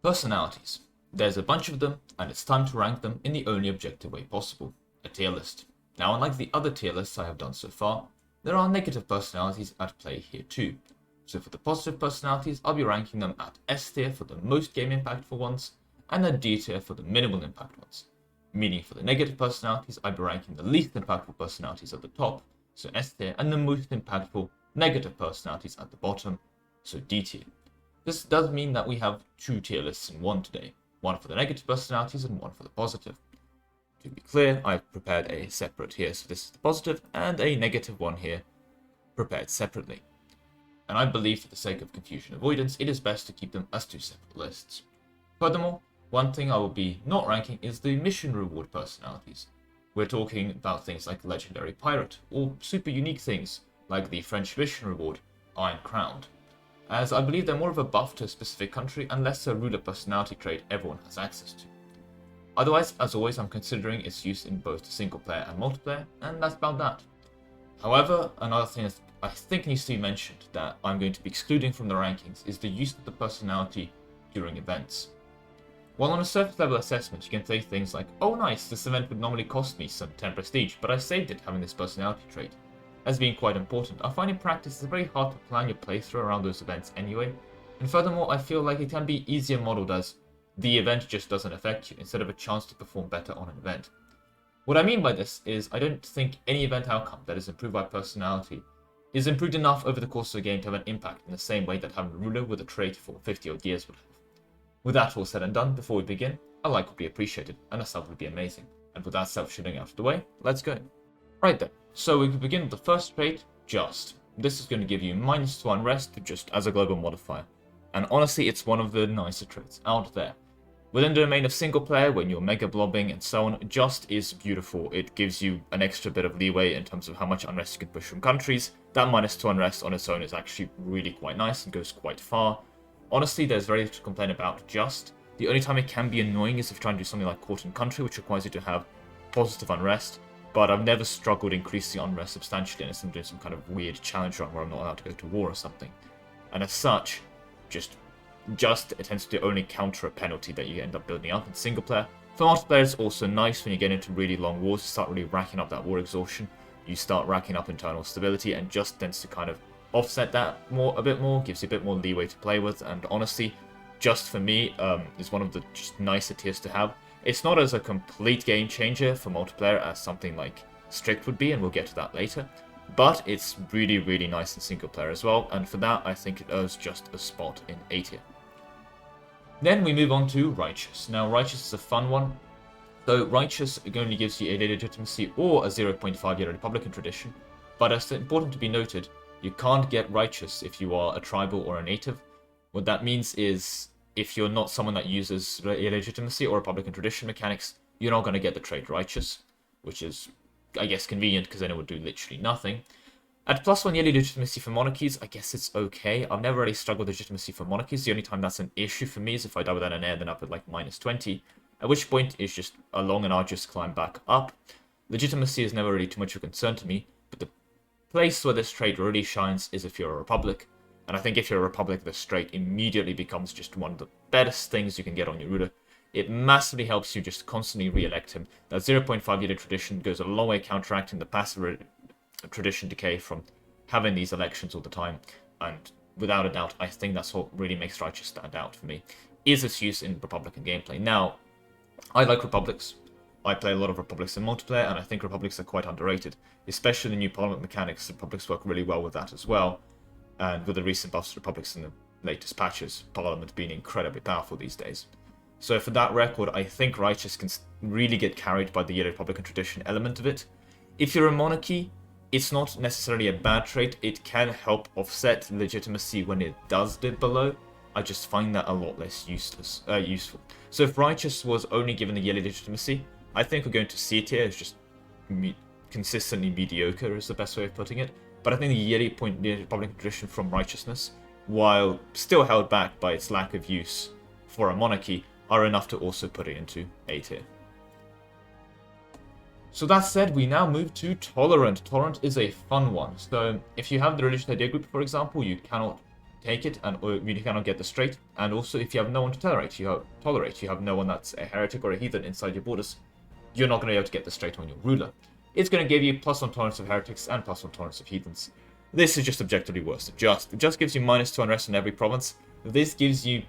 Personalities. There's a bunch of them, and it's time to rank them in the only objective way possible, a tier list. Now, unlike the other tier lists I have done so far, there are negative personalities at play here too. So for the positive personalities, I'll be ranking them at S tier for the most game impactful ones, and a D tier for the minimal impact ones. Meaning for the negative personalities, I'll be ranking the least impactful personalities at the top, so S tier, and the most impactful negative personalities at the bottom, so D tier. This does mean that we have two tier lists in one today, one for the negative personalities and one for the positive. To be clear, I've prepared a separate here, so this is the positive, and a negative one here, prepared separately. And I believe for the sake of confusion avoidance, it is best to keep them as two separate lists. Furthermore, one thing I will be not ranking is the mission reward personalities. We're talking about things like Legendary Pirate, or super unique things like the French mission reward, Iron Crowned, as I believe they're more of a buff to a specific country and less a ruler personality trait everyone has access to. Otherwise, as always, I'm considering its use in both single player and multiplayer, and that's about that. However, another thing that I think needs to be mentioned that I'm going to be excluding from the rankings is the use of the personality during events. While on a surface level assessment you can say things like, oh nice, this event would normally cost me some 10 prestige, but I saved it having this personality trait, as being quite important. I find in practice it's very hard to plan your playthrough around those events anyway, and furthermore I feel like it can be easier modeled as the event just doesn't affect you instead of a chance to perform better on an event. What I mean by this is I don't think any event outcome that is improved by personality is improved enough over the course of a game to have an impact in the same way that having a ruler with a trait for 50 odd years would have. With that all said and done, before we begin, a like would be appreciated and a sub would be amazing. And with that self-shooting out of the way, let's go. Right then, so we can begin with the first trait, Just. This is going to give you -1 rest just as a global modifier. And honestly, it's one of the nicer traits out there. Within the domain of single player, when you're mega blobbing and so on, Just is beautiful. It gives you an extra bit of leeway in terms of how much unrest you can push from countries. That -2 unrest on its own is actually really quite nice and goes quite far. Honestly, there's very little to complain about Just. The only time it can be annoying is if you're trying to do something like Court and Country, which requires you to have positive unrest. But I've never struggled increasing unrest substantially unless I'm doing some kind of weird challenge run where I'm not allowed to go to war or something. And as such, Just it tends to only counter a penalty that you end up building up in single player. For multiplayer, it's also nice when you get into really long wars, you start really racking up that war exhaustion, you start racking up internal stability, and Just tends to kind of offset that a bit more, gives you a bit more leeway to play with, and honestly, Just for me is one of the just nicer tiers to have. It's not as a complete game changer for multiplayer as something like Strict would be, and we'll get to that later, but it's really, really nice in single player as well, and for that I think it earns Just a spot in A tier. Then we move on to Righteous. Now Righteous is a fun one. So Righteous only gives you a legitimacy or a 0.5 year Republican tradition, but it's important to be noted, you can't get Righteous if you are a tribal or a native. What that means is, if you're not someone that uses illegitimacy or Republican tradition mechanics, you're not going to get the trait Righteous, which is, I guess, convenient because then it would do literally nothing. At +1 yearly legitimacy for monarchies, I guess it's okay. I've never really struggled with legitimacy for monarchies. The only time that's an issue for me is if I die without an heir, then up at like -20, at which point it's just a long and arduous climb back up. Legitimacy is never really too much of a concern to me, but the place where this trait really shines is if you're a republic. And I think if you're a republic, this trait immediately becomes just one of the best things you can get on your ruler. It massively helps you just constantly re-elect him. That 0.5 yearly tradition goes a long way counteracting the passive tradition decay from having these elections all the time, and without a doubt I think that's what really makes Righteous stand out for me, is its use in Republican gameplay. Now, I like Republics, I play a lot of Republics in multiplayer, and I think Republics are quite underrated, especially the new Parliament mechanics. Republics work really well with that as well, and with the recent buffs to Republics in the latest patches, Parliament being incredibly powerful these days. So for that record, I think Righteous can really get carried by the Yellow Republican tradition element of it. If you're a monarchy, it's not necessarily a bad trait. It can help offset legitimacy when it does dip below. I just find that a lot less useful. So if Righteous was only given the yearly legitimacy, I think we're going to see it here as just consistently mediocre is the best way of putting it. But I think the yearly Republican tradition from Righteousness, while still held back by its lack of use for a monarchy, are enough to also put it into A tier. So that said, we now move to Tolerant. Tolerant is a fun one. So if you have the religious idea group, for example, you cannot take it, and or you cannot get the straight. And also, if you have no one to tolerate, you have no one that's a heretic or a heathen inside your borders, you're not going to be able to get the straight on your ruler. It's going to give you +1 tolerance of heretics and +1 tolerance of heathens. This is just objectively worse. It just gives you -2 unrest in every province. This gives you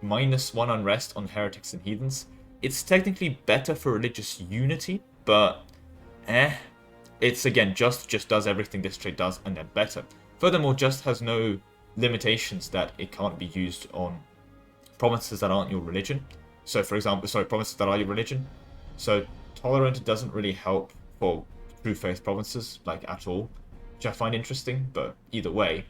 -1 unrest on heretics and heathens. It's technically better for religious unity, but it's again, just does everything this trait does and then better. Furthermore, just has no limitations that it can't be used on provinces that aren't your religion. So for example, provinces that are your religion. So tolerant doesn't really help for true faith provinces, like at all, which I find interesting, but either way,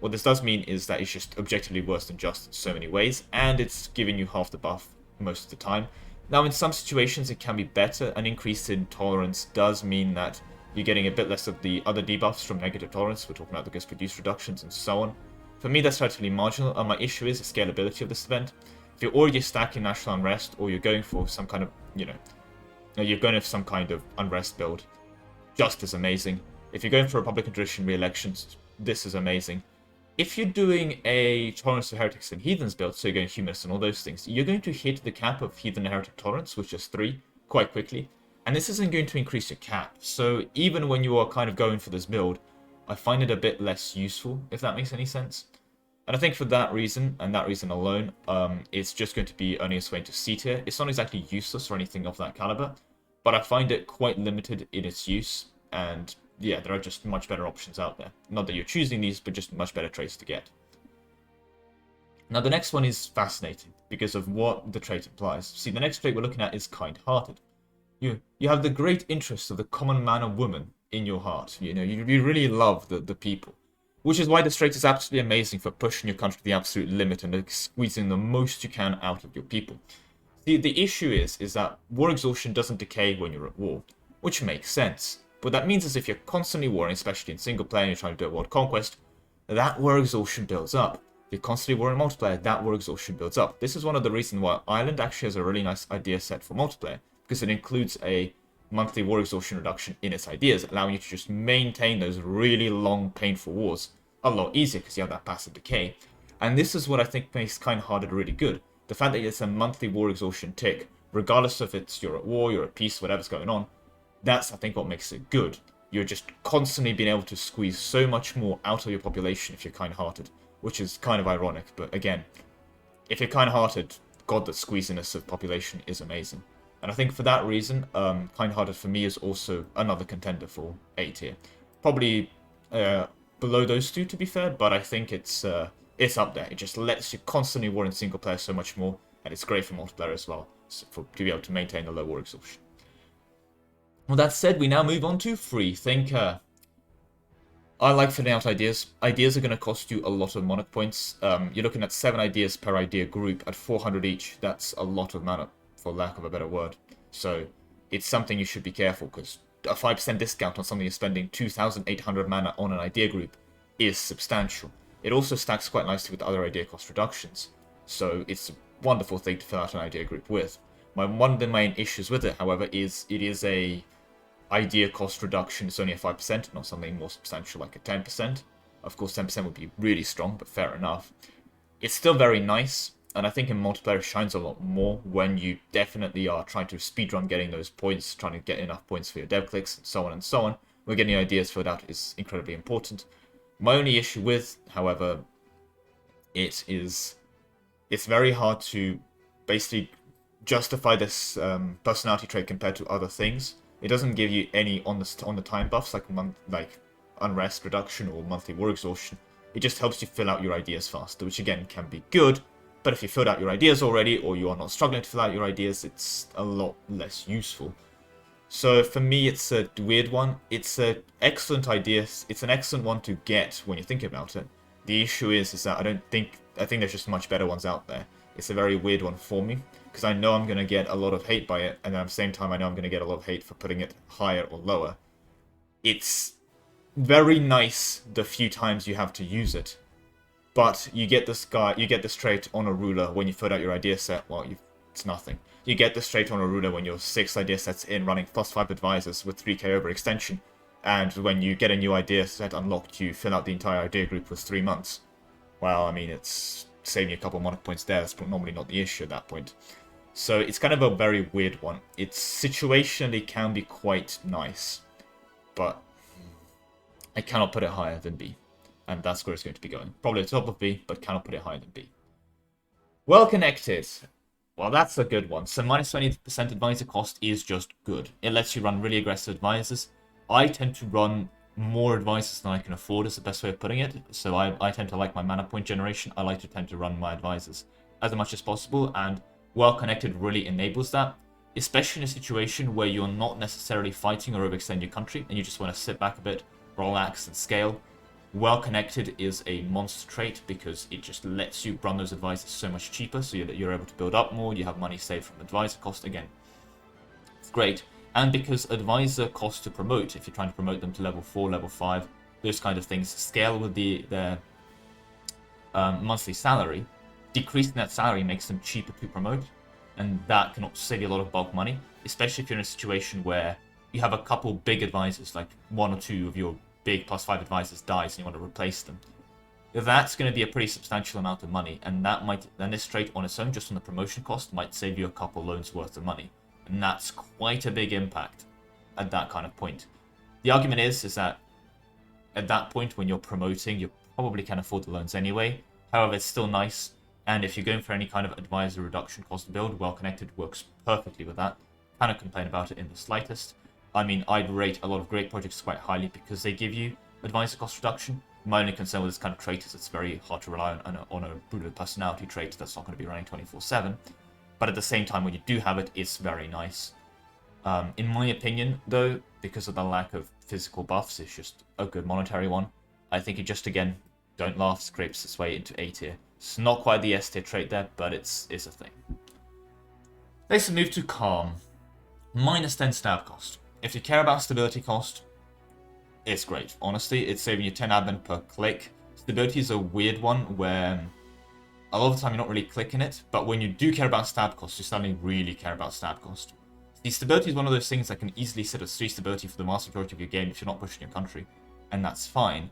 what this does mean is that it's just objectively worse than just in so many ways, and it's giving you half the buff most of the time. Now, in some situations, it can be better. An increase in tolerance does mean that you're getting a bit less of the other debuffs from negative tolerance. We're talking about the ghost produce reductions and so on. For me, that's relatively marginal, and my issue is the scalability of this event. If you're already stacking National Unrest, or you're going for some kind of, you're going for some kind of Unrest build, just as amazing. If you're going for Republican Tradition re-elections, this is amazing. If you're doing a Tolerance to Heretics and Heathens build, so you're going Humanist and all those things, you're going to hit the cap of Heathen and Heretic Tolerance, which is 3, quite quickly. And this isn't going to increase your cap. So even when you are kind of going for this build, I find it a bit less useful, if that makes any sense. And I think for that reason, and that reason alone, it's just going to be only a sway to C tier. It's not exactly useless or anything of that caliber, but I find it quite limited in its use, and yeah, there are just much better options out there. Not that you're choosing these, but just much better traits to get. Now the next one is fascinating, because of what the trait implies. See, the next trait we're looking at is kind-hearted. You have the great interests of the common man and woman in your heart. You really love the people. Which is why this trait is absolutely amazing for pushing your country to the absolute limit and squeezing the most you can out of your people. The issue is that war exhaustion doesn't decay when you're at war, which makes sense. What that means is if you're constantly warring, especially in single player and you're trying to do a world conquest, that war exhaustion builds up. If you're constantly warring multiplayer, that war exhaustion builds up. This is one of the reasons why Ireland actually has a really nice idea set for multiplayer, because it includes a monthly war exhaustion reduction in its ideas, allowing you to just maintain those really long, painful wars a lot easier because you have that passive decay. And this is what I think makes kind-hearted really good. The fact that it's a monthly war exhaustion tick, regardless if it's you're at war, you're at peace, whatever's going on, that's, I think, what makes it good. You're just constantly being able to squeeze so much more out of your population if you're kind-hearted, which is kind of ironic. But again, if you're kind-hearted, God, the squeeziness of population is amazing. And I think for that reason, kind-hearted for me is also another contender for A tier. Probably below those two, to be fair, but I think it's up there. It just lets you constantly war in single player so much more, and it's great for multiplayer as well, to be able to maintain the low war exhaustion. Well, that said, we now move on to free thinker. I like filling out ideas. Ideas are going to cost you a lot of monarch points. You're looking at 7 ideas per idea group at 400 each. That's a lot of mana, for lack of a better word. So it's something you should be careful, because a 5% discount on something you're spending 2,800 mana on an idea group is substantial. It also stacks quite nicely with other idea cost reductions, so it's a wonderful thing to fill out an idea group with. One of the main issues with it, however, is it is a idea cost reduction. It's only a 5%, not something more substantial like a 10%. Of course, 10% would be really strong, but fair enough. It's still very nice, and I think in multiplayer it shines a lot more when you definitely are trying to speedrun getting those points, trying to get enough points for your dev clicks, and so on and so on. Where getting ideas filled out is incredibly important. My only issue with, however, it's very hard to basically justify this personality trait compared to other things. It doesn't give you any on the time buffs like unrest reduction or monthly war exhaustion. It just helps you fill out your ideas faster, which again can be good. But if you filled out your ideas already, or you are not struggling to fill out your ideas, it's a lot less useful. So for me, it's a weird one. It's an excellent idea. It's an excellent one to get when you're thinking about it. The issue is that I think there's just much better ones out there. It's a very weird one for me, because I know I'm going to get a lot of hate by it, and then at the same time I know I'm going to get a lot of hate for putting it higher or lower. It's very nice the few times you have to use it, but you get this trait on a ruler when you fill out your idea set. Well, it's nothing. You get this trait on a ruler when you're 6 idea sets in, running +5 advisors with 3k overextension, and when you get a new idea set unlocked, you fill out the entire idea group with 3 months. well, I mean, it's saving you a couple of monarch points there. That's normally not the issue at that point. So it's kind of a very weird one. It's situationally can be quite nice, but I cannot put it higher than B. And that's where it's going to be going. Probably at the top of B, but cannot put it higher than B. Well connected. Well, that's a good one. So minus 20% advisor cost is just good. It lets you run really aggressive advisors. I tend to run more advisors than I can afford is the best way of putting it. So I tend to like my mana point generation. I like to tend to run my advisors as much as possible, and well connected really enables that, especially in a situation where you're not necessarily fighting or overextend your country and you just want to sit back a bit, relax and scale. Well connected is a monster trait because it just lets you run those advisors so much cheaper, so you're able to build up more, you have money saved from advisor cost again. It's great. And because advisor cost to promote, if you're trying to promote them to level 4, level 5, those kind of things, scale with their monthly salary, decreasing that salary makes them cheaper to promote, and that can also save you a lot of bulk money, especially if you're in a situation where you have a couple big advisors, like 1 or 2 of your big +5 advisors dies and you want to replace them. That's going to be a pretty substantial amount of money, and this trait on its own, just on the promotion cost, might save you a couple loans worth of money. And that's quite a big impact at that kind of point. The argument is that at that point when you're promoting, you probably can afford the loans anyway. However, it's still nice, and if you're going for any kind of advisor reduction cost build, Well Connected works perfectly with that. Cannot complain about it in the slightest. I mean, I'd rate a lot of great projects quite highly because they give you advisor cost reduction. My only concern with this kind of trait is it's very hard to rely on a brutal personality trait that's not going to be running 24/7. But at the same time, when you do have it, it's very nice. In my opinion, though, because of the lack of physical buffs, it's just a good monetary one. I think it just, again, don't laugh, scrapes its way into A tier. It's not quite the S tier trait there, but it's a thing. Let's move to Calm. Minus 10 stab cost. If you care about stability cost, it's great. Honestly, it's saving you 10 admin per click. Stability is a weird one where a lot of the time you're not really clicking it, but when you do care about stab cost, you suddenly really care about stab cost. The stability is one of those things that can easily sit as 3 stability for the vast majority of your game if you're not pushing your country, and that's fine.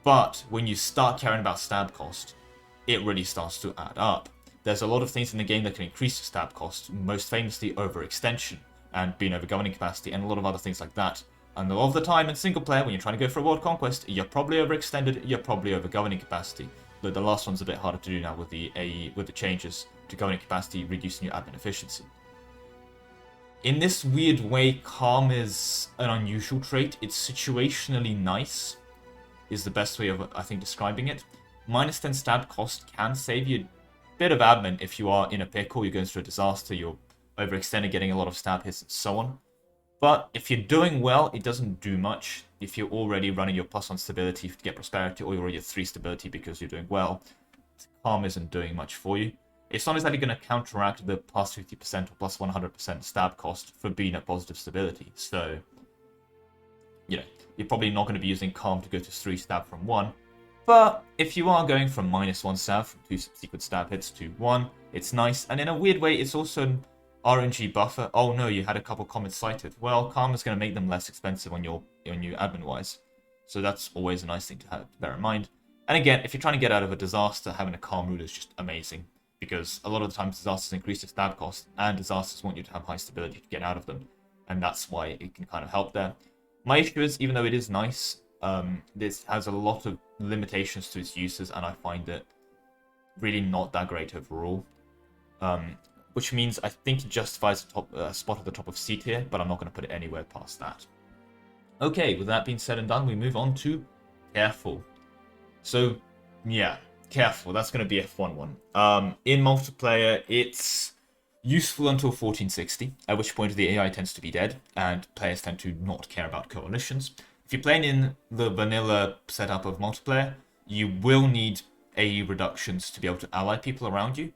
But when you start caring about stab cost, it really starts to add up. There's a lot of things in the game that can increase your stab cost, most famously overextension and being over governing capacity, and a lot of other things like that. And a lot of the time in single player, when you're trying to go for a world conquest, you're probably overextended, you're probably over governing capacity. Though the last one's a bit harder to do now with the changes to governing capacity, reducing your admin efficiency. In this weird way, Calm is an unusual trait. It's situationally nice, is the best way of, I think, describing it. Minus 10 stab cost can save you a bit of admin if you are in a pickle, you're going through a disaster, you're overextended, getting a lot of stab hits, and so on. But if you're doing well, it doesn't do much. If you're already running your +1 stability to get prosperity, or you're already at 3 stability because you're doing well, Calm isn't doing much for you. It's not exactly going to counteract the +50% or +100% stab cost for being at positive stability. So, you know, you're probably not going to be using Calm to go to 3 stab from 1. But if you are going from -1 stab from 2 subsequent stab hits to 1, it's nice. And in a weird way, it's also an RNG buffer. Oh no, you had a couple comments cited. Well, Calm is going to make them less expensive on your admin-wise. So that's always a nice thing to bear in mind. And again, if you're trying to get out of a disaster, having a Calm ruler is just amazing. Because a lot of the times disasters increase your stab cost, and disasters want you to have high stability to get out of them. And that's why it can kind of help there. My issue is, even though it is nice, this has a lot of limitations to its uses, and I find it really not that great overall. Which means I think it justifies a spot at the top of C tier, but I'm not going to put it anywhere past that. Okay, with that being said and done, we move on to Careful. So, yeah, Careful, that's going to be a fun one. In multiplayer, it's useful until 1460, at which point the AI tends to be dead, and players tend to not care about coalitions. If you're playing in the vanilla setup of multiplayer, you will need AE reductions to be able to ally people around you.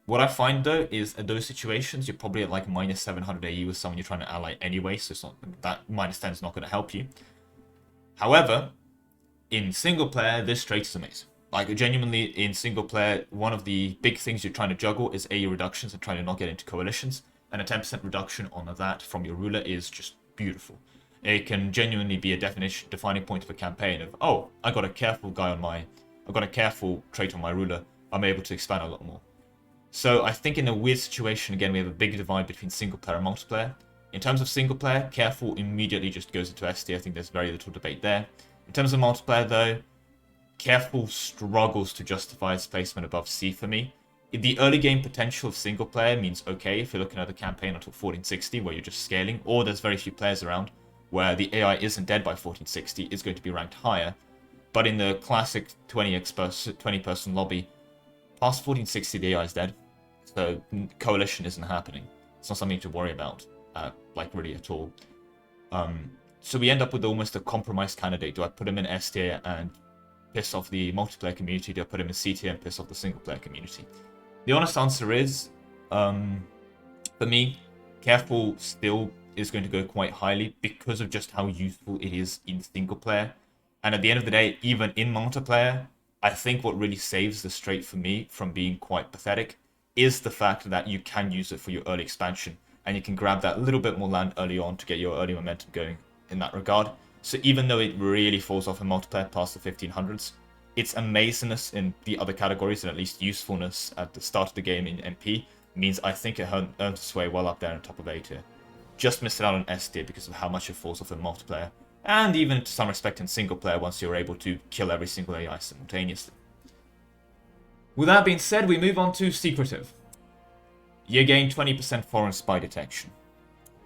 What I find, though, is at those situations, you're probably at like -700 AE with someone you're trying to ally anyway, so it's not, that -10 is not going to help you. However, in single player, this trait is amazing. Like, genuinely, in single player, one of the big things you're trying to juggle is AE reductions and trying to not get into coalitions, and a 10% reduction on that from your ruler is just beautiful. It can genuinely be a defining point of a campaign of, oh, I got a Careful guy on my I've got a careful trait on my ruler, I'm able to expand a lot more. So I think in a weird situation, again, we have a big divide between single player and multiplayer. In terms of single player, careful immediately just goes into SD. I think there's very little debate there. In terms of multiplayer, though, careful struggles to justify its placement above C for me. The early game potential of single player means okay if you're looking at the campaign until 1460, where you're just scaling, or there's very few players around, where the AI isn't dead by 1460, it's going to be ranked higher. But in the classic 20-person lobby, past 1460, the AI is dead. So coalition isn't happening. It's not something to worry about, like really at all. So we end up with almost a compromised candidate. Do I put him in S tier and piss off the multiplayer community? Do I put him in C tier and piss off the single player community? The honest answer is, for me, careful still is going to go quite highly because of just how useful it is in single player. And at the end of the day, even in multiplayer, I think what really saves the straight for me from being quite pathetic is the fact that you can use it for your early expansion, and you can grab that little bit more land early on to get your early momentum going in that regard. So even though it really falls off in multiplayer past the 1500s, its amazingness in the other categories, and at least usefulness at the start of the game in MP, means I think it earned its way well up there on top of A tier. Just missed it out on S tier because of how much it falls off in multiplayer, and even to some respect in single player once you're able to kill every single AI simultaneously. With that being said, we move on to Secretive. You gain 20% foreign spy detection.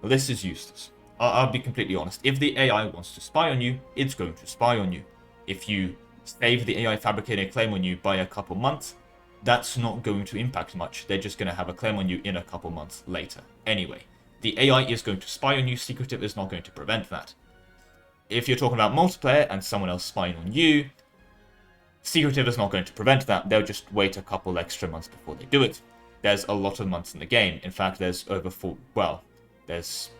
Well, this is useless. I'll be completely honest. If the AI wants to spy on you, it's going to spy on you. If you save the AI fabricating a claim on you by a couple months, that's not going to impact much. They're just going to have a claim on you in a couple months later. Anyway, the AI is going to spy on you. Secretive is not going to prevent that. If you're talking about multiplayer and someone else spying on you, Secretive is not going to prevent that. They'll just wait a couple extra months before they do it. There's a lot of months in the game. In fact, there's there's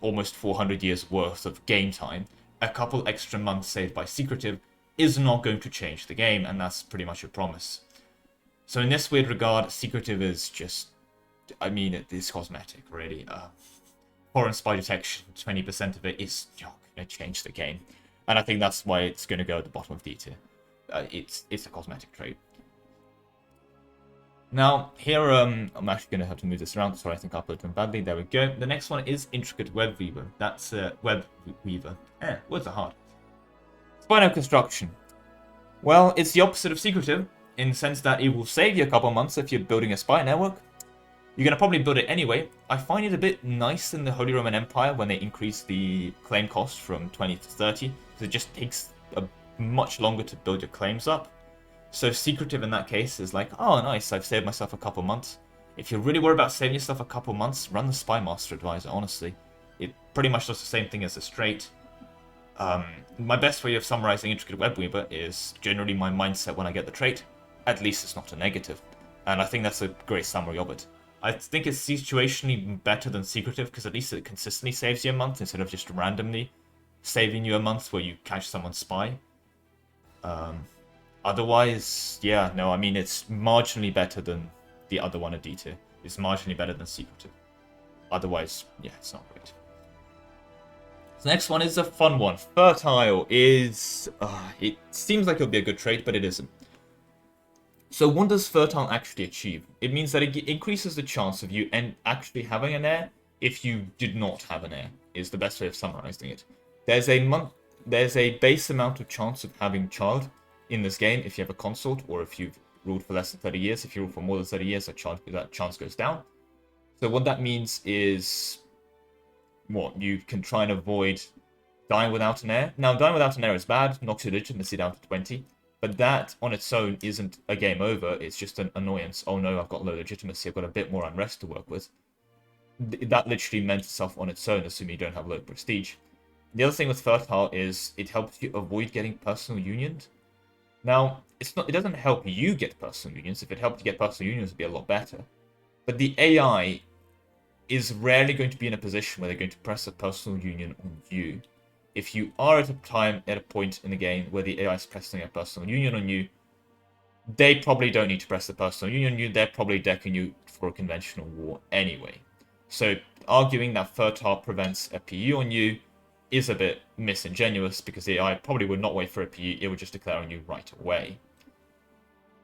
almost 400 years worth of game time. A couple extra months saved by Secretive is not going to change the game, and that's pretty much a promise. So in this weird regard, Secretive is just, it is cosmetic, really. Foreign spy detection, 20% of it is not going to change the game. And I think that's why it's going to go at the bottom of D tier. It's a cosmetic trait. Now, here, I'm actually going to have to move this around. Sorry, I think I uploaded them badly. There we go. The next one is Intricate Web Weaver. That's Web Weaver. Words are hard. Spy node construction. Well, it's the opposite of Secretive, in the sense that it will save you a couple months if you're building a spy network. You're going to probably build it anyway. I find it a bit nice in the Holy Roman Empire when they increase the claim cost from 20 to 30, because it just takes much longer to build your claims up. So Secretive in that case is like, oh nice, I've saved myself a couple months. If you're really worried about saving yourself a couple months, run the Spy Master Advisor, honestly. It pretty much does the same thing as a straight. My best way of summarizing Intricate Web Weaver is generally my mindset when I get the trait. At least it's not a negative. And I think that's a great summary of it. I think it's situationally better than Secretive, because at least it consistently saves you a month instead of just randomly saving you a month where you catch someone's spy. Otherwise, yeah, no, it's marginally better than the other one at D tier. It's marginally better than Secretive. Otherwise, yeah, it's not great. The next one is a fun one. Fertile is... it seems like it'll be a good trait, but it isn't. So what does Fertile actually achieve? It means that it increases the chance of you actually having an heir if you did not have an heir, is the best way of summarizing it. There's a base amount of chance of having child in this game if you have a consort, or if you've ruled for less than 30 years. If you rule for more than 30 years, that chance goes down. So what that means is... you can try and avoid dying without an heir. Now, dying without an heir is bad, knocks your legitimacy down to 20. But that on its own isn't a game over, it's just an annoyance. Oh no, I've got low legitimacy, I've got a bit more unrest to work with. That literally meant itself on its own, assuming you don't have low prestige. The other thing with Fertile is it helps you avoid getting personal unioned. Now, it doesn't help you get personal unions. If it helped you get personal unions, it'd be a lot better. But the AI is rarely going to be in a position where they're going to press a personal union on you. If you are at a point in the game where the AI is pressing a personal union on you, they probably don't need to press the personal union on you. They're probably decking you for a conventional war anyway. So arguing that Fertile prevents a PU on you is a bit disingenuous because the AI probably would not wait for a PU, it would just declare on you right away.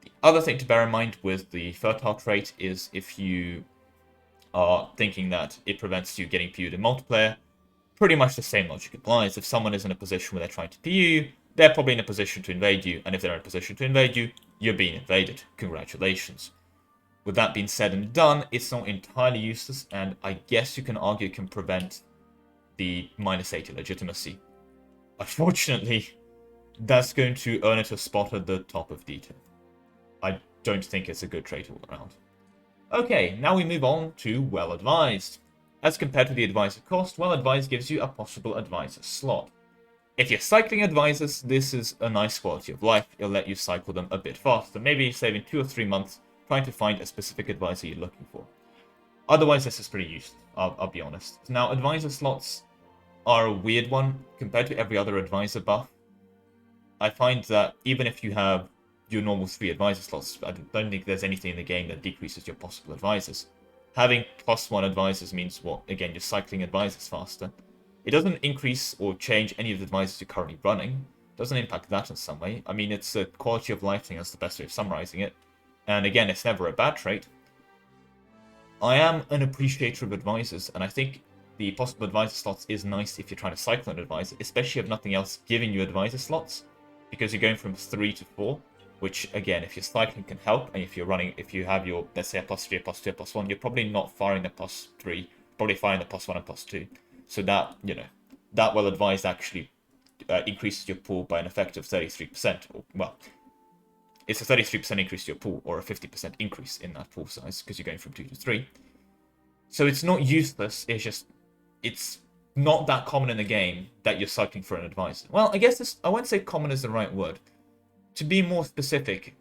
The other thing to bear in mind with the fertile trait is if you are thinking that it prevents you getting PU'd in multiplayer, pretty much the same logic applies. If someone is in a position where they're trying to PU you, they're probably in a position to invade you, and if they're in a position to invade you, you're being invaded. Congratulations. With that being said and done, it's not entirely useless, and I guess you can argue it can prevent the -80 legitimacy. Unfortunately, that's going to earn it a spot at the top of D-tier. I don't think it's a good trait all around. Okay, now we move on to Well Advised. As compared to the advisor cost, Well Advised gives you a possible advisor slot. If you're cycling advisors, this is a nice quality of life. It'll let you cycle them a bit faster, maybe saving 2 or 3 months trying to find a specific advisor you're looking for. Otherwise, this is pretty useless, I'll be honest. Now, advisor slots are a weird one compared to every other advisor buff. I find that even if you have your normal 3 advisor slots, I don't think there's anything in the game that decreases your possible advisors. Having +1 advisors means what? Again, you're cycling advisors faster. It doesn't increase or change any of the advisors you're currently running. It doesn't impact that in some way. I mean, it's a quality of life thing, that's the best way of summarizing it. And again, it's never a bad trait. I am an appreciator of advisors, and I think the possible advisor slots is nice if you're trying to cycle an advisor, especially if nothing else giving you advisor slots, because you're going from 3 to 4, which again, if you're cycling can help, and if you have your, let's say, a +3, a +2, a +1, you're probably not firing the +3, probably firing the +1 and +2. So that, that Well Advised actually increases your pool by an effective 33%, or, well, it's a 33% increase to your pool, or a 50% increase in that pool size, because you're going from 2 to 3. So it's not useless, it's not that common in the game that you're cycling for an advisor. Well, I guess I won't say common is the right word. To be more specific,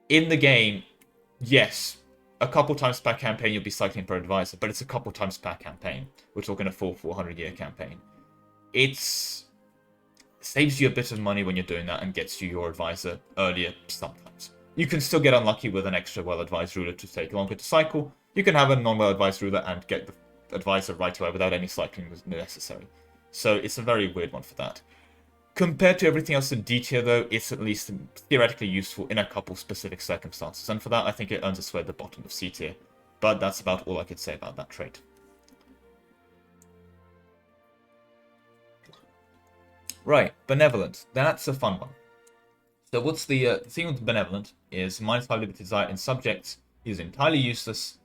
in the game, yes, a couple times per campaign you'll be cycling per advisor, but it's a couple times per campaign. We're talking a full 400-year campaign. It saves you a bit of money when you're doing that and gets you your advisor earlier sometimes. You can still get unlucky with an extra well-advised ruler to take longer to cycle. You can have a non-well-advised ruler and get the advisor right away without any cycling necessary. So it's a very weird one for that. Compared to everything else in D tier, though, it's at least theoretically useful in a couple specific circumstances, and for that I think it earns its way at the bottom of C tier. But that's about all I could say about that trait. Right, Benevolent. That's a fun one. So what's the thing with Benevolent is -5 Liberty Desire in subjects is entirely useless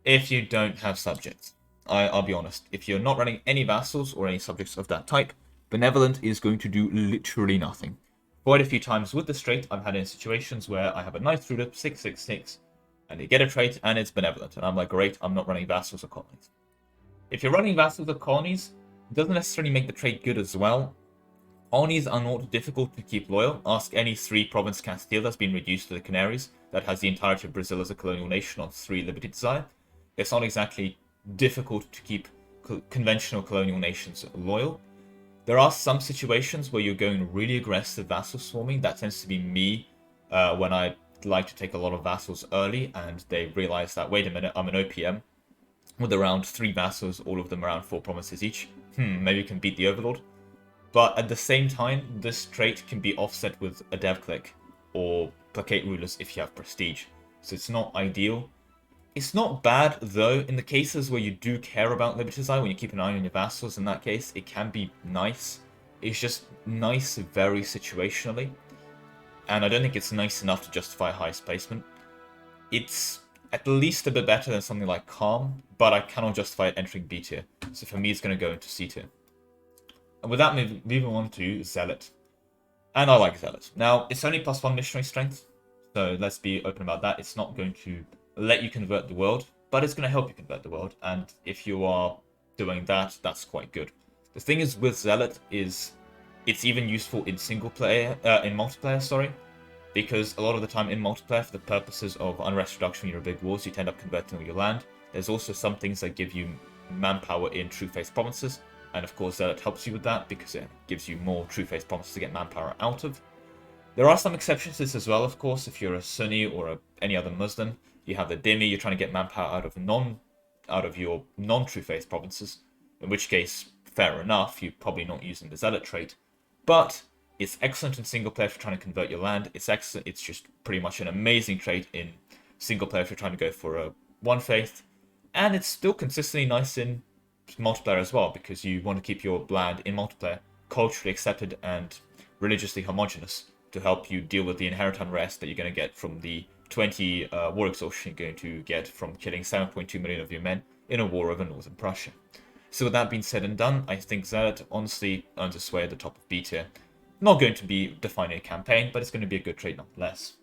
if you don't have subjects. I'll be honest, if you're not running any vassals or any subjects of that type, Benevolent is going to do literally nothing. Quite a few times with this trait, I've had in situations where I have a nice ruler, 666, and they get a trait and it's Benevolent, and I'm like, great, I'm not running vassals or colonies. If you're running vassals or colonies, it doesn't necessarily make the trait good as well. Colonies are not difficult to keep loyal. Ask any 3-province Castile that's been reduced to the Canaries, that has the entirety of Brazil as a colonial nation on 3 Liberty Desire. It's not exactly difficult to keep conventional colonial nations loyal. There are some situations where you're going really aggressive vassal swarming. That tends to be me when I like to take a lot of vassals early and they realize that, wait a minute, I'm an OPM with around 3 vassals, all of them around 4 provinces each. Maybe you can beat the Overlord. But at the same time, this trait can be offset with a dev click or placate rulers if you have prestige. So it's not ideal. It's not bad, though, in the cases where you do care about Liberty Desire, when you keep an eye on your vassals. In that case, it can be nice. It's just nice very situationally. And I don't think it's nice enough to justify highest placement. It's at least a bit better than something like Calm, but I cannot justify it entering B tier. So for me, it's going to go into C tier. And with that, moving on to Zealot. And I like Zealot. Now, it's only +1 missionary strength, so let's be open about that. It's not going to let you convert the world, but it's going to help you convert the world. And if you are doing that, that's quite good. The thing is with Zealot is it's even useful in multiplayer, because a lot of the time in multiplayer, for the purposes of unrest reduction in your big wars, you tend up converting all your land. There's also some things that give you manpower in True Faith provinces, and of course Zealot helps you with that because it gives you more True Faith provinces to get manpower out of. There are some exceptions to this as well, of course. If you're a Sunni or any other Muslim, you have the Dhimmi, you're trying to get manpower out of your non-True Faith provinces, in which case fair enough, you're probably not using the Zealot trait, but it's excellent in single player if you're trying to convert your land. It's excellent. It's just pretty much an amazing trait in single player if you're trying to go for a one faith, and it's still consistently nice in multiplayer as well, because you want to keep your land in multiplayer culturally accepted and religiously homogenous to help you deal with the inherent unrest that you're going to get from the 20 war exhaustion you're going to get from killing 7.2 million of your men in a war over northern Prussia. So with that being said and done, I think Zealot honestly earns a sway at the top of B tier. Not going to be defining a campaign, but it's going to be a good trait nonetheless.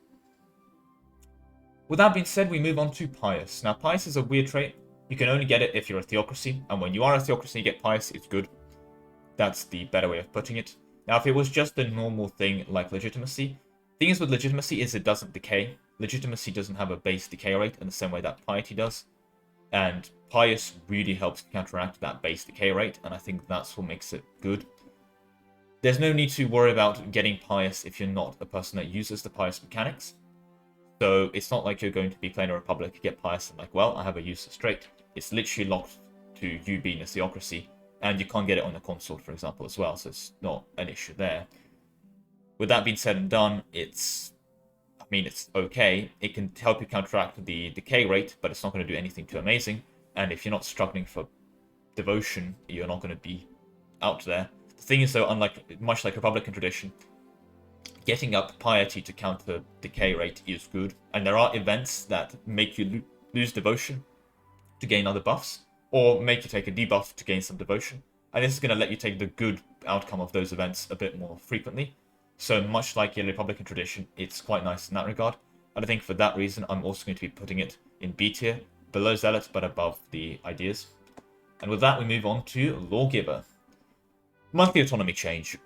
With that being said, we move on to Pious. Now, Pious is a weird trait. You can only get it if you're a Theocracy, and when you are a Theocracy and you get Pious, it's good. That's the better way of putting it. Now, if it was just a normal thing like Legitimacy, the thing is with Legitimacy is it doesn't decay. Legitimacy doesn't have a base decay rate in the same way that Piety does, and Pious really helps counteract that base decay rate, and I think that's what makes it good. There's no need to worry about getting Pious if you're not a person that uses the Pious mechanics. So it's not like you're going to be playing a Republic, get Pious, and like, well, I have a useless trait. It's literally locked to you being a Theocracy, and you can't get it on the consort, for example, as well, so it's not an issue there. With that being said and done, it's okay. It can help you counteract the decay rate, but it's not going to do anything too amazing. And if you're not struggling for devotion, you're not going to be out there. The thing is, though, much like Republican tradition, getting up piety to counter decay rate is good. And there are events that make you lose devotion to gain other buffs, or make you take a debuff to gain some devotion. And this is going to let you take the good outcome of those events a bit more frequently. So much like your Republican tradition, it's quite nice in that regard. And I think for that reason, I'm also going to be putting it in B tier, below Zealot, but above the ideas. And with that, we move on to Lawgiver. Monthly autonomy change.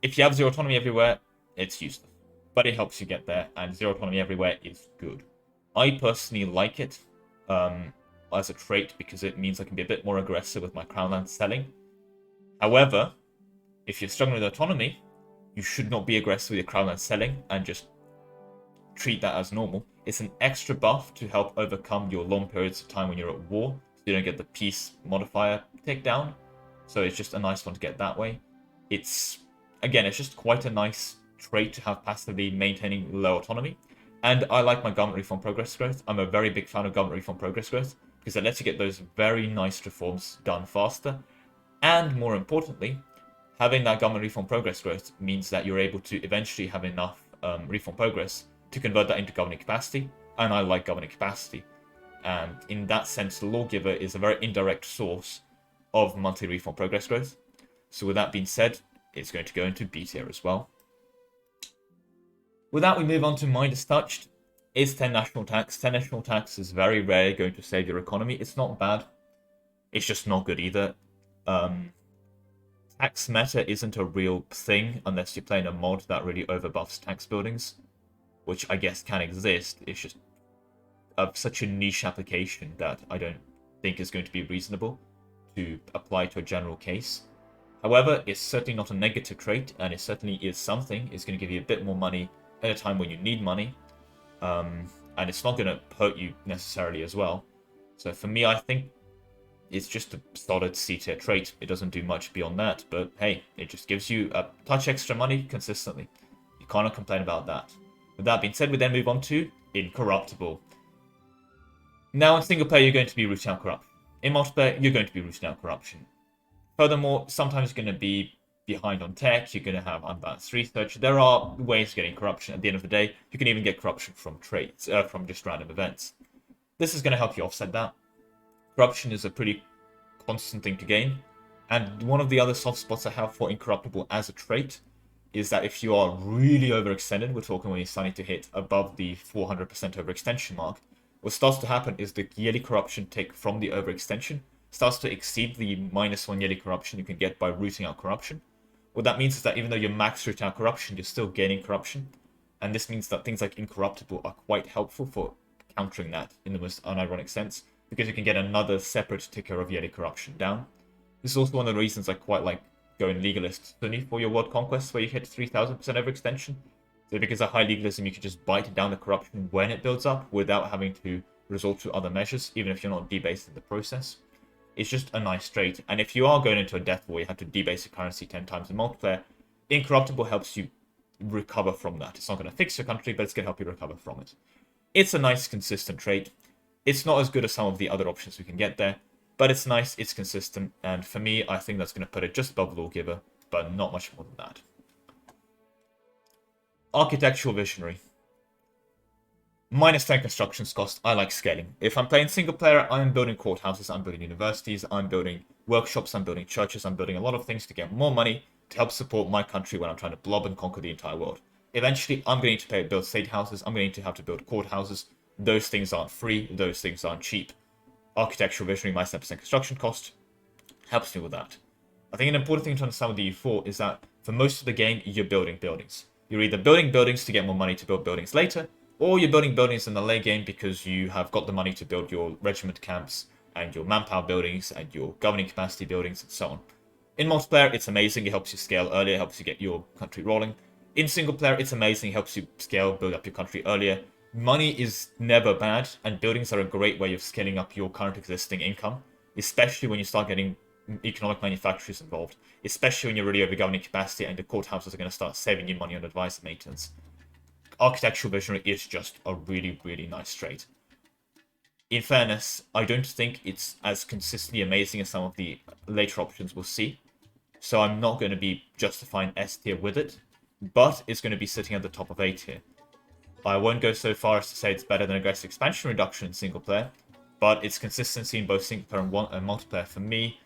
If you have zero autonomy everywhere, it's useless. But it helps you get there, and zero autonomy everywhere is good. I personally like it as a trait because it means I can be a bit more aggressive with my Crown Land selling. However, if you're struggling with autonomy, you should not be aggressive with your Crown Land selling and just treat that as normal. It's an extra buff to help overcome your long periods of time when you're at war, so you don't get the peace modifier takedown. So it's just a nice one to get that way. It's just quite a nice trait to have passively maintaining low autonomy. And I like my government reform progress growth. I'm a very big fan of government reform progress growth because it lets you get those very nice reforms done faster. And more importantly, having that government reform progress growth means that you're able to eventually have enough reform progress to convert that into governing capacity. And I like governing capacity. And in that sense, the Lawgiver is a very indirect source of monthly reform progress growth. So with that being said, it's going to go into B tier as well. With that, we move on to Midas Touched. Is 10 national tax. 10 national tax is very rare going to save your economy. It's not bad. It's just not good either. Tax meta isn't a real thing unless you're playing a mod that really overbuffs tax buildings, which I guess can exist. It's just of such a niche application that I don't think is going to be reasonable to apply to a general case. However, it's certainly not a negative trait, and it certainly is something. It's going to give you a bit more money at a time when you need money, and it's not going to hurt you necessarily as well. So for me, I think it's just a solid C-tier trait. It doesn't do much beyond that, but hey, it just gives you a touch extra money consistently. You can't complain about that. With that being said, we then move on to Incorruptible. Now, in single player, you're going to be rooting out corruption. In multiplayer, you're going to be rooting out corruption. Furthermore, sometimes you're going to be behind on tech, you're going to have unbalanced research. There are ways of getting corruption. At the end of the day, you can even get corruption from traits, from just random events. This is going to help you offset that. Corruption is a pretty constant thing to gain. And one of the other soft spots I have for Incorruptible as a trait is that if you are really overextended, we're talking when you're starting to hit above the 400% overextension mark, what starts to happen is the yearly corruption take from the overextension starts to exceed the -1 yearly corruption you can get by rooting out corruption. What that means is that even though you're max rooting out corruption, you're still gaining corruption. And this means that things like Incorruptible are quite helpful for countering that in the most unironic sense, because you can get another separate ticker of yearly corruption down. This is also one of the reasons I quite like going legalist only for your world conquests, where you hit 3000% overextension. So because of high legalism, you can just bite down the corruption when it builds up without having to resort to other measures, even if you're not debased in the process. It's just a nice trait. And if you are going into a death war, you have to debase your currency 10 times in multiplayer. Incorruptible helps you recover from that. It's not going to fix your country, but it's going to help you recover from it. It's a nice, consistent trait. It's not as good as some of the other options we can get there, but it's nice, it's consistent, and for me, I think that's going to put it just above Lawgiver, but not much more than that. Architectural Visionary. Minus 10 constructions cost, I like scaling. If I'm playing single player, I'm building courthouses, I'm building universities, I'm building workshops, I'm building churches, I'm building a lot of things to get more money to help support my country when I'm trying to blob and conquer the entire world. Eventually, I'm going to build state houses, I'm going to have to build courthouses. Those things aren't free, those things aren't cheap. Architectural Visionary, minus 10% construction cost, helps me with that. I think an important thing to understand with the EU4 is that for most of the game, you're building buildings. You're either building buildings to get more money to build buildings later, or you're building buildings in the late game because you have got the money to build your regiment camps and your manpower buildings and your governing capacity buildings and so on. In multiplayer, it's amazing. It helps you scale earlier, it helps you get your country rolling. In single player, it's amazing. It helps you scale, build up your country earlier. Money is never bad, and buildings are a great way of scaling up your current existing income, especially when you start getting economic manufacturers involved, especially when you're really over governing capacity and the courthouses are going to start saving you money on advisor maintenance. Architectural Visionary is just a really, really nice trait. In fairness, I don't think it's as consistently amazing as some of the later options we'll see, so I'm not going to be justifying S tier with it, but it's going to be sitting at the top of A tier. I won't go so far as to say it's better than aggressive expansion reduction in single player, but its consistency in both single player and multiplayer for me,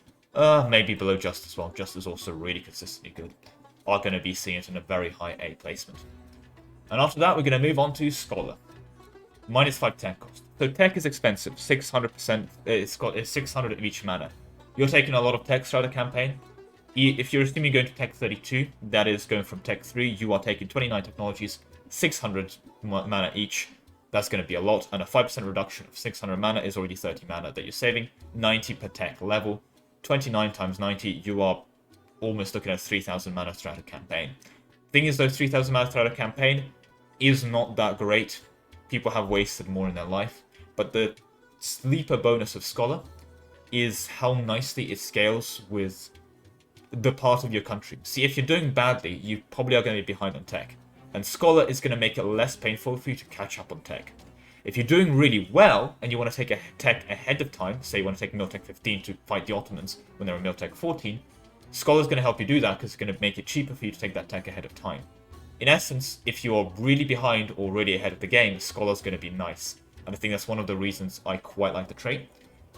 maybe below Just as well. Just is also really consistently good. Are going to be seeing it in a very high A placement. And after that, we're going to move on to Scholar. Minus 5 tech cost. So tech is expensive, 600%. It's 600 of each mana. You're taking a lot of tech throughout the campaign. If you're assuming you're going to tech 32, that is going from tech 3, you are taking 29 technologies, 600 mana each. That's going to be a lot, and a 5% reduction of 600 mana is already 30 mana that you're saving, 90 per tech level. 29 times 90, you are almost looking at 3,000 mana throughout a campaign. Thing is, though, 3,000 mana throughout a campaign is not that great. People have wasted more in their life, but the sleeper bonus of Scholar is how nicely it scales with the part of your country. See, if you're doing badly, you probably are going to be behind on tech, and Scholar is going to make it less painful for you to catch up on tech. If you're doing really well, and you want to take a tech ahead of time, say you want to take Miltech 15 to fight the Ottomans when they're in Miltech 14, Scholar's going to help you do that because it's going to make it cheaper for you to take that tech ahead of time. In essence, if you're really behind or really ahead of the game, Scholar's going to be nice. And I think that's one of the reasons I quite like the trait.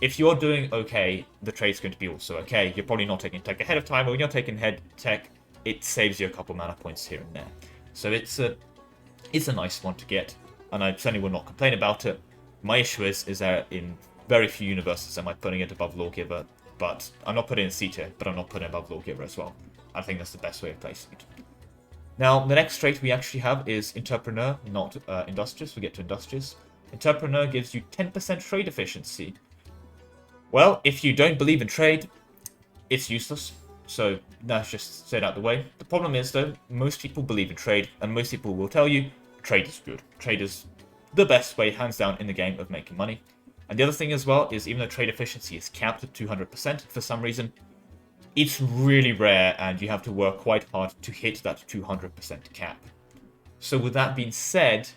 If you're doing okay, the trait's going to be also okay. You're probably not taking tech ahead of time, but when you're taking head tech, it saves you a couple mana points here and there. So it's a nice one to get, and I certainly will not complain about it. My issue is that in very few universes am I putting it above Lawgiver, but I'm not putting it in C tier, but I'm not putting it above Lawgiver as well. I think that's the best way of placing it. Now, the next trait we actually have is Entrepreneur, not Industrious. We'll get to Industrious. Entrepreneur gives you 10% trade efficiency. Well, if you don't believe in trade, it's useless. So that's just said out the way. The problem is, though, most people believe in trade, and most people will tell you trade is good. Trade is the best way, hands down, in the game of making money. And the other thing as well is, even though trade efficiency is capped at 200% for some reason, it's really rare, and you have to work quite hard to hit that 200% cap. So with that being said,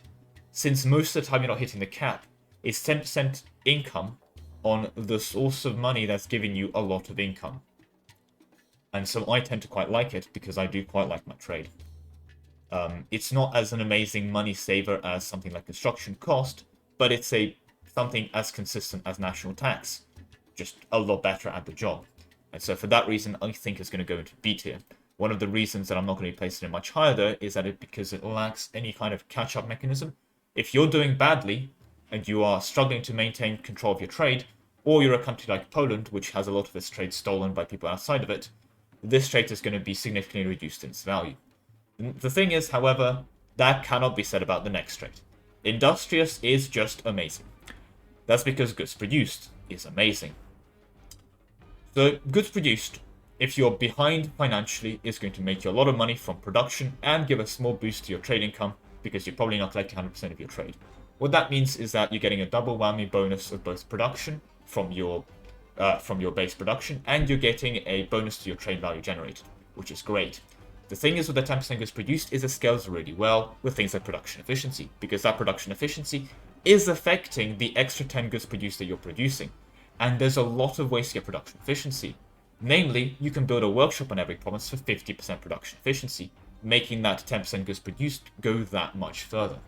since most of the time you're not hitting the cap, it's 10% income on the source of money that's giving you a lot of income. And so I tend to quite like it, because I do quite like my trade. It's not as an amazing money saver as something like construction cost, but it's something as consistent as national tax. Just a lot better at the job. And so for that reason, I think it's going to go into B tier. One of the reasons that I'm not going to be placing it much higher, though, is that because it lacks any kind of catch-up mechanism. If you're doing badly, and you are struggling to maintain control of your trade, or you're a country like Poland, which has a lot of its trade stolen by people outside of it, this trait is going to be significantly reduced in its value. The thing is, however, that cannot be said about the next trait. Industrious is just amazing. That's because goods produced is amazing. So, goods produced, if you're behind financially, is going to make you a lot of money from production and give a small boost to your trade income, because you're probably not collecting 100% of your trade. What that means is that you're getting a double whammy bonus of both production from your from your base production, and you're getting a bonus to your trade value generated, which is great. The thing is with the 10% goods produced is it scales really well with things like production efficiency, because that production efficiency is affecting the extra 10 goods produced that you're producing. And there's a lot of ways to get production efficiency. Namely, you can build a workshop on every province for 50% production efficiency, making that 10% goods produced go that much further.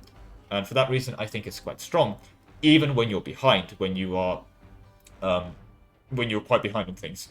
And for that reason, I think it's quite strong, even when you're behind, when you're quite behind on things.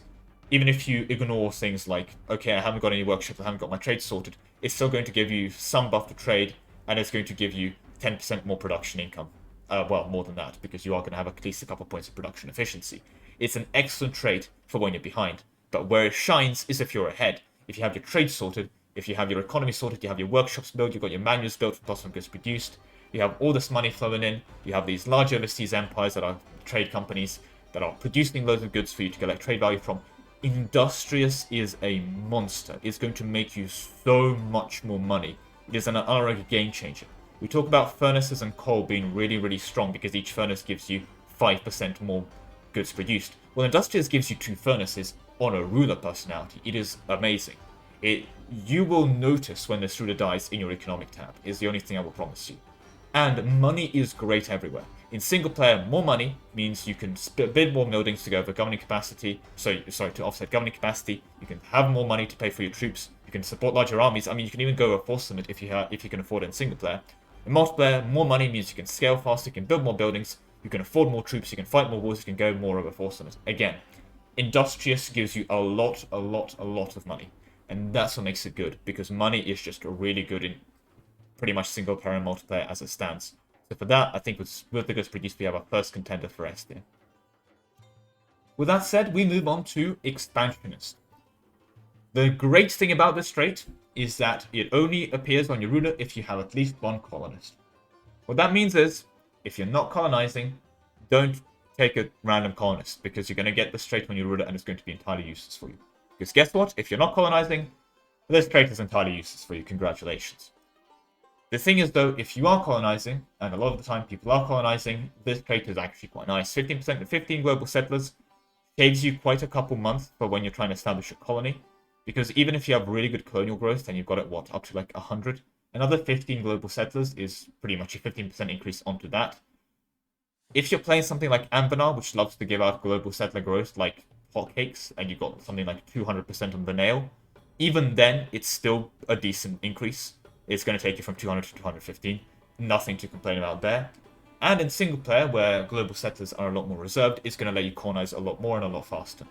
Even if you ignore things like, okay, I haven't got any workshops, I haven't got my trade sorted, it's still going to give you some buff to trade, and it's going to give you 10% more production income. Well, more than that, because you are going to have at least a couple points of production efficiency. It's an excellent trait for when you're behind, but where it shines is if you're ahead. If you have your trade sorted, if you have your economy sorted, you have your workshops built, you've got your manuals built for plus one goods produced, you have all this money flowing in, you have these large overseas empires that are trade companies that are producing loads of goods for you to collect trade value from. Industrious is a monster. It's going to make you so much more money. It is an unlike game changer. We talk about furnaces and coal being really, really strong because each furnace gives you 5% more goods produced. Well, Industrious gives you 2 furnaces on a ruler personality. It is amazing. You will notice when this ruler dies in your economic tab, is the only thing I will promise you. And money is great everywhere. In single player, more money means you can bid more buildings to go over governing capacity. Sorry, to offset governing capacity. You can have more money to pay for your troops. You can support larger armies. I mean, you can even go a force summit if you can afford it in single player. In multiplayer, more money means you can scale faster, you can build more buildings, you can afford more troops, you can fight more wars, you can go more of a force summit. Again, Industrious gives you a lot of money. And that's what makes it good, because money is just really good in pretty much single player and multiplayer as it stands. So for that, I think with the goods produced, we have our first contender for S tier. With that said, we move on to Expansionist. The great thing about this trait is that it only appears on your ruler if you have at least one colonist. What that means is, if you're not colonizing, don't take a random colonist, because you're going to get this trait on your ruler and it's going to be entirely useless for you. Because guess what? If you're not colonizing, this trait is entirely useless for you. Congratulations. The thing is, though, if you are colonizing, and a lot of the time people are colonizing, this trait is actually quite nice. 15% to 15 global settlers saves you quite a couple months for when you're trying to establish a colony. Because even if you have really good colonial growth, and you've got it, what, up to like 100, another 15 global settlers is pretty much a 15% increase onto that. If you're playing something like Ambanar, which loves to give out global settler growth like hotcakes, and you've got something like 200% on the nail, even then, it's still a decent increase. It's going to take you from 200 to 215. Nothing to complain about there. And in single player, where global settlers are a lot more reserved, it's going to let you colonize a lot more and a lot faster.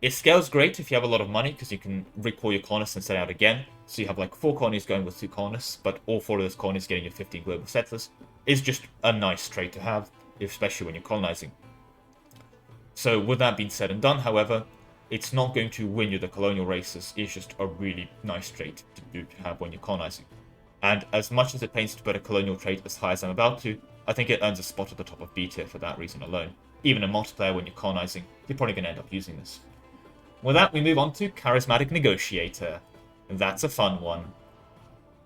It scales great if you have a lot of money, because you can recall your colonists and set out again. So you have like 4 colonies going with 2 colonists, but all 4 of those colonies getting you 15 global settlers. Is just a nice trait to have, especially when you're colonizing. So with that being said and done, however, it's not going to win you the colonial races. It's just a really nice trait to have when you're colonizing. And as much as it pains to put a colonial trait as high as I'm about to, I think it earns a spot at the top of B tier for that reason alone. Even in multiplayer, when you're colonizing, you're probably going to end up using this. With that, we move on to Charismatic Negotiator. That's a fun one.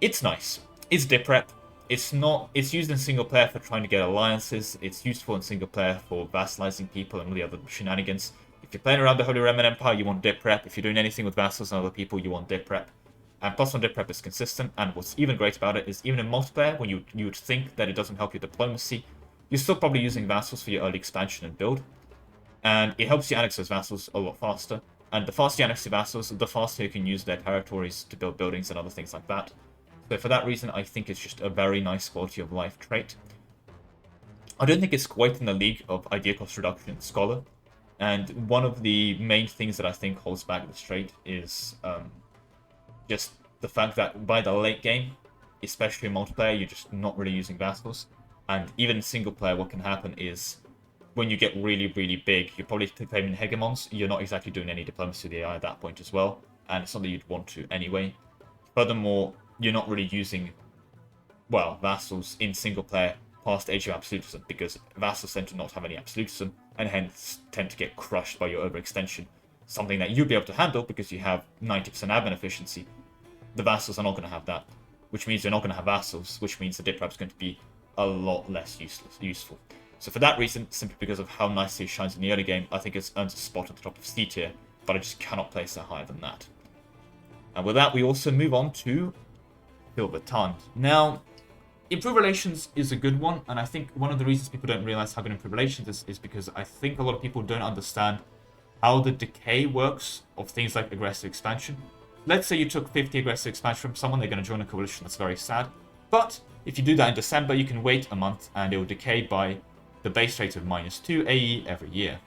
It's nice. It's dip rep. It's used in single player for trying to get alliances. It's useful in single player for vassalizing people and all the other shenanigans. If you're playing around the Holy Roman Empire, you want dip rep. If you're doing anything with vassals and other people, you want dip rep. And plus 1 dip rep is consistent, and what's even great about it is even in multiplayer, when you would think that it doesn't help your diplomacy, you're still probably using vassals for your early expansion and build. And it helps you annex those vassals a lot faster. And the faster you annex your vassals, the faster you can use their territories to build buildings and other things like that. So for that reason, I think it's just a very nice quality of life trait. I don't think it's quite in the league of idea cost reduction in Scholar. And one of the main things that I think holds back this trait is just the fact that by the late game, especially in multiplayer, you're just not really using vassals. And even in single player, what can happen is when you get really, really big, you're probably claiming hegemons. You're not exactly doing any diplomacy with the AI at that point as well. And it's something you'd want to anyway. Furthermore, you're not really using, well, vassals in single player past Age of Absolutism, because vassals tend to not have any absolutism, and hence tend to get crushed by your overextension. Something that you'll be able to handle because you have 90% admin efficiency. The vassals are not going to have that, which means they're not going to have vassals, which means the dip rep's going to be a lot less useful. So for that reason, simply because of how nicely it shines in the early game, I think it's earned a spot at the top of C tier, but I just cannot place it higher than that. And with that, we also move on to Silver Tund. Now, Improved Relations is a good one, and I think one of the reasons people don't realize how good Improved Relations is because I think a lot of people don't understand how the decay works of things like aggressive expansion. Let's say you took 50 aggressive expansion from someone, they're going to join a coalition, that's very sad. But if you do that in December, you can wait a month and it will decay by the base rate of -2 AE every year.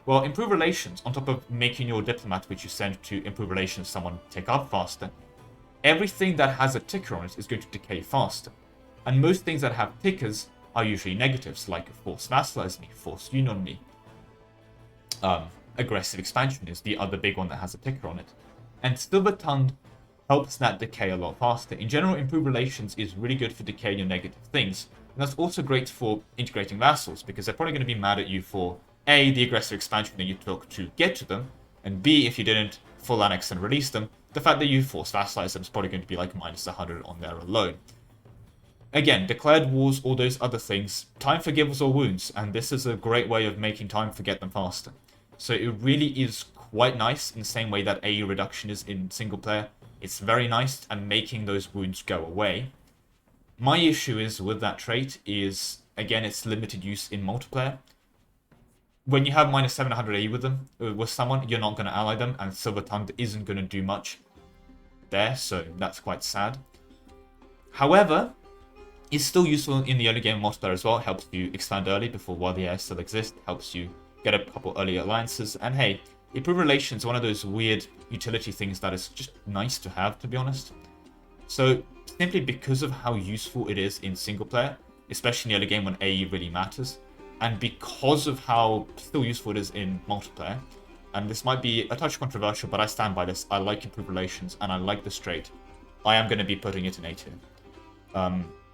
Well, Improved Relations, on top of making your diplomat, which you send to Improved Relations, someone take up faster, everything that has a ticker on it is going to decay faster. And most things that have tickers are usually negatives, like Forced Vassalize Me, Forced Union Me. Aggressive Expansion is the other big one that has a ticker on it. And Silver Tund helps that decay a lot faster. In general, Improved Relations is really good for decaying your negative things. And that's also great for integrating vassals, because they're probably going to be mad at you for A, the aggressive expansion that you took to get to them, and B, if you didn't full annex and release them, the fact that you forced vassalize them is probably going to be like -100 on there alone. Again, declared wars, all those other things, time forgives all wounds, and this is a great way of making time forget them faster. So it really is quite nice in the same way that AE reduction is in single player. It's very nice at making those wounds go away. My issue is with that trait is, again, it's limited use in multiplayer. When you have -700 AE with them, with someone, you're not going to ally them, and Silver Tund isn't going to do much there, so that's quite sad. However, it's still useful in the early game multiplayer as well. It helps you expand early before while the AI still exists, helps you get a couple early alliances, and hey, Improved Relations is one of those weird utility things that is just nice to have, to be honest. So, simply because of how useful it is in single player, especially in the early game when AE really matters, and because of how still useful it is in multiplayer, and this might be a touch controversial, but I stand by this, I like Improved Relations, and I like this trait, I am going to be putting it in A tier.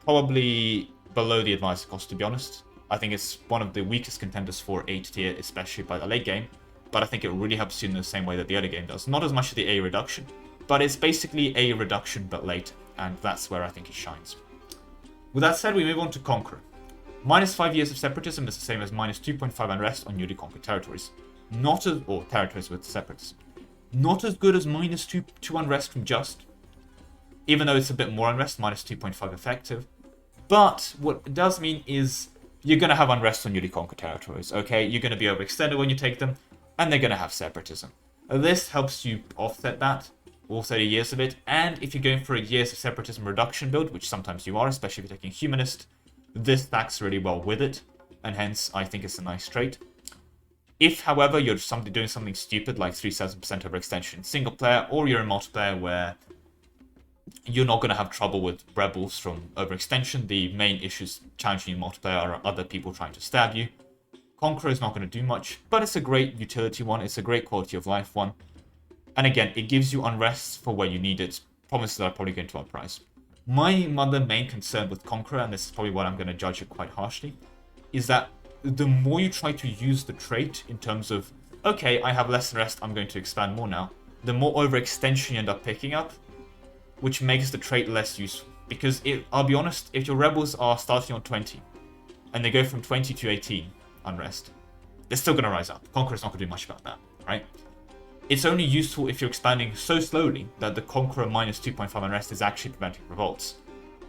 Probably below the advisor cost, to be honest. I think it's one of the weakest contenders for A tier, especially by the late game, but I think it really helps you in the same way that the early game does. Not as much as the A reduction, but it's basically A reduction but late, and that's where I think it shines. With that said, we move on to Conqueror. -5 years of separatism is the same as -2.5 unrest on newly conquered territories. Or territories with separatism. Not as good as -2 unrest from Just, even though it's a bit more unrest, -2.5 effective. But what it does mean is you're going to have unrest on newly conquered territories, okay? You're going to be overextended when you take them, and they're going to have separatism. This helps you offset that, all 30 years of it, and if you're going for a years of separatism reduction build, which sometimes you are, especially if you're taking Humanist, this stacks really well with it, and hence I think it's a nice trait. If, however, you're doing something stupid like 37% overextension in single player, or you're in multiplayer where you're not going to have trouble with rebels from overextension, the main issues challenging you in multiplayer are other people trying to stab you, Conqueror is not going to do much, but it's a great utility one, it's a great quality of life one, and again, it gives you unrest for where you need it, promises that are probably going to uprise. My other main concern with Conqueror, and this is probably what I'm going to judge it quite harshly, is that the more you try to use the trait in terms of, okay, I have less unrest, I'm going to expand more now, the more overextension you end up picking up, which makes the trait less useful. Because, I'll be honest, if your rebels are starting on 20, and they go from 20 to 18 unrest, they're still going to rise up. Conqueror's not going to do much about that, right? It's only useful if you're expanding so slowly that the Conqueror -2.5 unrest is actually preventing revolts.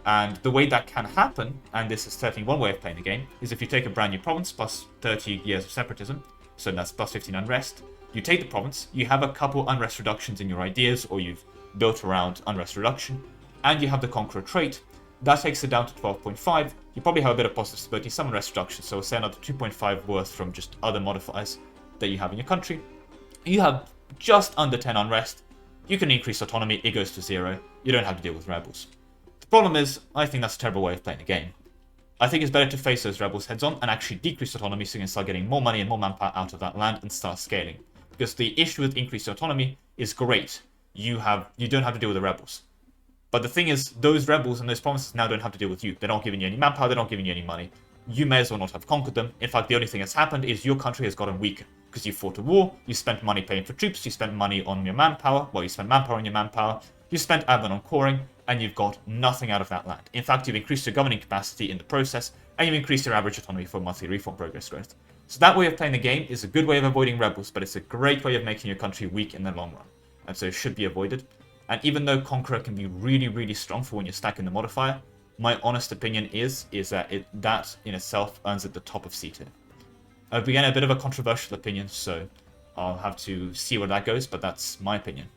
And the way that can happen, and this is certainly one way of playing the game, is if you take a brand new province plus 30 years of separatism, so that's plus 15 unrest, you take the province, you have a couple unrest reductions in your ideas, or you've built around unrest reduction, and you have the Conqueror trait, that takes it down to 12.5, you probably have a bit of positive stability, some unrest reduction, so say another 2.5 worth from just other modifiers that you have in your country. You have just under 10 unrest, you can increase autonomy, it goes to 0, you don't have to deal with rebels. The problem is, I think that's a terrible way of playing the game. I think it's better to face those rebels heads on and actually decrease autonomy so you can start getting more money and more manpower out of that land and start scaling. Because the issue with increased autonomy is great, you don't have to deal with the rebels. But the thing is, those rebels and those provinces now don't have to deal with you. They're not giving you any manpower, they're not giving you any money. You may as well not have conquered them. In fact, the only thing that's happened is your country has gotten weaker. Because you fought a war, you spent money paying for troops, you spent money on your manpower, well, you spent manpower on your manpower, you spent admin on coring, and you've got nothing out of that land. In fact, you've increased your governing capacity in the process, and you've increased your average autonomy for monthly reform progress growth. So that way of playing the game is a good way of avoiding rebels, but it's a great way of making your country weak in the long run, and so it should be avoided. And even though Conqueror can be really, really strong for when you're stacking the modifier, my honest opinion is that that in itself earns at the top of C tier. Again, a bit of a controversial opinion, so I'll have to see where that goes, but that's my opinion.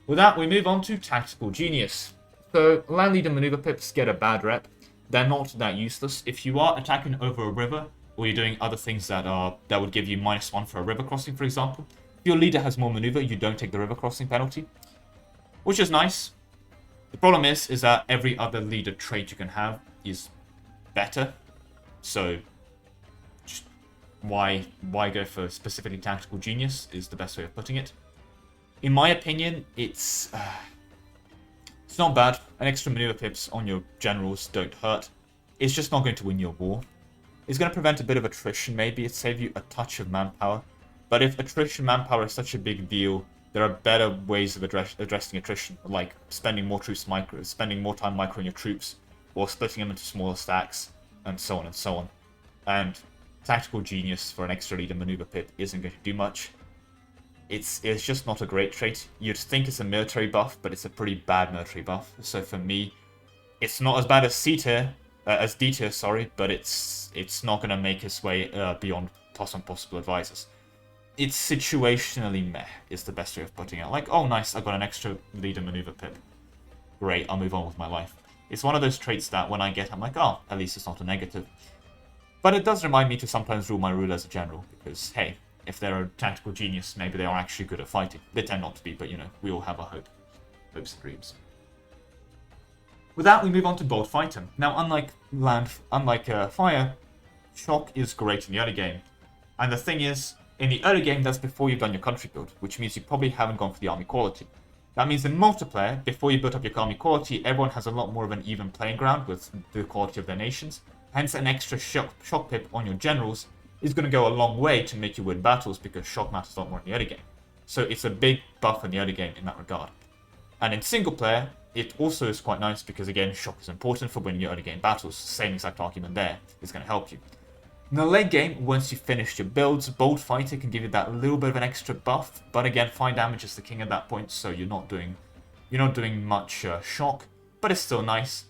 With that, we move on to Tactical Genius. So, land leader maneuver pips get a bad rep. They're not that useless. If you are attacking over a river, or you're doing other things that would give you -1 for a river crossing, for example, if your leader has more maneuver, you don't take the river crossing penalty, which is nice. The problem is that every other leader trait you can have is better, so just why go for specifically Tactical Genius is the best way of putting it. In my opinion, it's not bad. An extra maneuver pips on your generals don't hurt. It's just not going to win your war. It's going to prevent a bit of attrition, maybe. It save you a touch of manpower. But if attrition manpower is such a big deal, there are better ways of addressing attrition, like spending more time microing your troops, or splitting them into smaller stacks, and so on and so on. And Tactical Genius for an extra leader maneuver pip isn't going to do much. It's just not a great trait. You'd think it's a military buff, but it's a pretty bad military buff. So for me, it's not as bad as D tier, sorry, but it's not going to make its way beyond Toss on Possible Advisors. It's situationally meh, is the best way of putting it. Like, oh nice, I got an extra leader maneuver pip. Great, I'll move on with my life. It's one of those traits that when I get, I'm like, oh, at least it's not a negative. But it does remind me to sometimes rule my rule as a general, because, hey, if they're a Tactical Genius, maybe they are actually good at fighting. They tend not to be, but, you know, we all have our hopes and dreams. With that, we move on to Bold Fighter. Now, unlike Fire, Shock is great in the early game. And the thing is, in the early game, that's before you've done your country build, which means you probably haven't gone for the army quality. That means in multiplayer, before you build up your army quality, everyone has a lot more of an even playing ground with the quality of their nations. Hence, an extra shock pip on your generals is going to go a long way to make you win battles, because shock matters a lot more in the early game. So it's a big buff in the early game in that regard. And in single player, it also is quite nice because, again, shock is important for winning your early game battles. Same exact argument there is going to help you. In the late game, once you've finished your builds, Bold Fighter can give you that little bit of an extra buff, but again, fine damage is the king at that point, so you're not doing much shock, but it's still nice.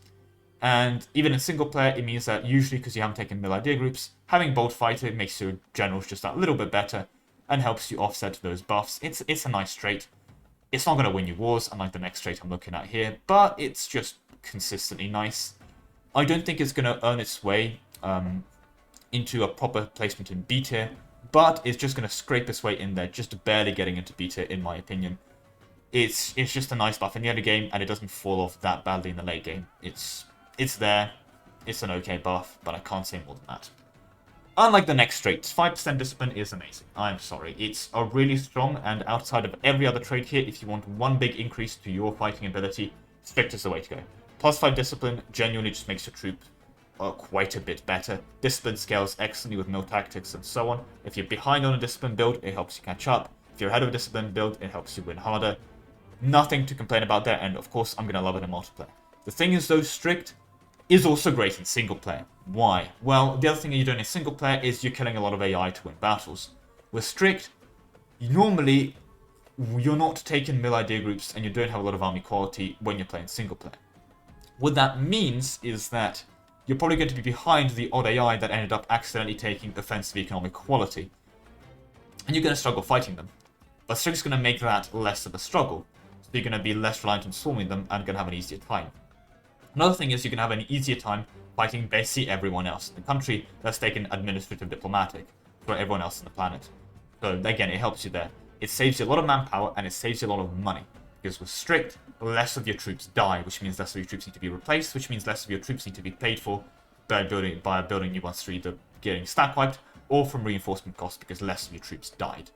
And even in single player, it means that usually, because you haven't taken mill idea groups, having Bold Fighter makes your generals just that little bit better and helps you offset those buffs. It's a nice trait. It's not going to win you wars, unlike the next trait I'm looking at here, but it's just consistently nice. I don't think it's going to earn its way into a proper placement in B tier, but it's just going to scrape its way in there, just barely getting into B tier, in my opinion. It's just a nice buff in the early game, and it doesn't fall off that badly in the late game. It's there, it's an okay buff, but I can't say more than that. Unlike the next trait, 5% discipline is amazing. I'm sorry, it's a really strong, and outside of every other trait here, if you want one big increase to your fighting ability, strict is the way to go. Plus 5 discipline genuinely just makes your troop quite a bit better. Discipline scales excellently with mill tactics and so on. If you're behind on a discipline build, it helps you catch up. If you're ahead of a discipline build, it helps you win harder. Nothing to complain about there, and of course, I'm going to love it in multiplayer. The thing is, though, strict is also great in single player. Why? Well, the other thing you're doing in single player is you're killing a lot of AI to win battles. With strict, normally you're not taking mill idea groups and you don't have a lot of army quality when you're playing single player. What that means is that you're probably going to be behind the odd AI that ended up accidentally taking offensive economic quality, and you're going to struggle fighting them. But strict is going to make that less of a struggle, so you're going to be less reliant on swarming them and going to have an easier time. Another thing is you can have an easier time fighting basically everyone else in the country that's taken administrative diplomatic for everyone else on the planet. So again, it helps you there. It saves you a lot of manpower and it saves you a lot of money. Because with strict, less of your troops die, which means less of your troops need to be replaced, which means less of your troops need to be paid for by building new ones through either getting stack wiped or from reinforcement costs because less of your troops died.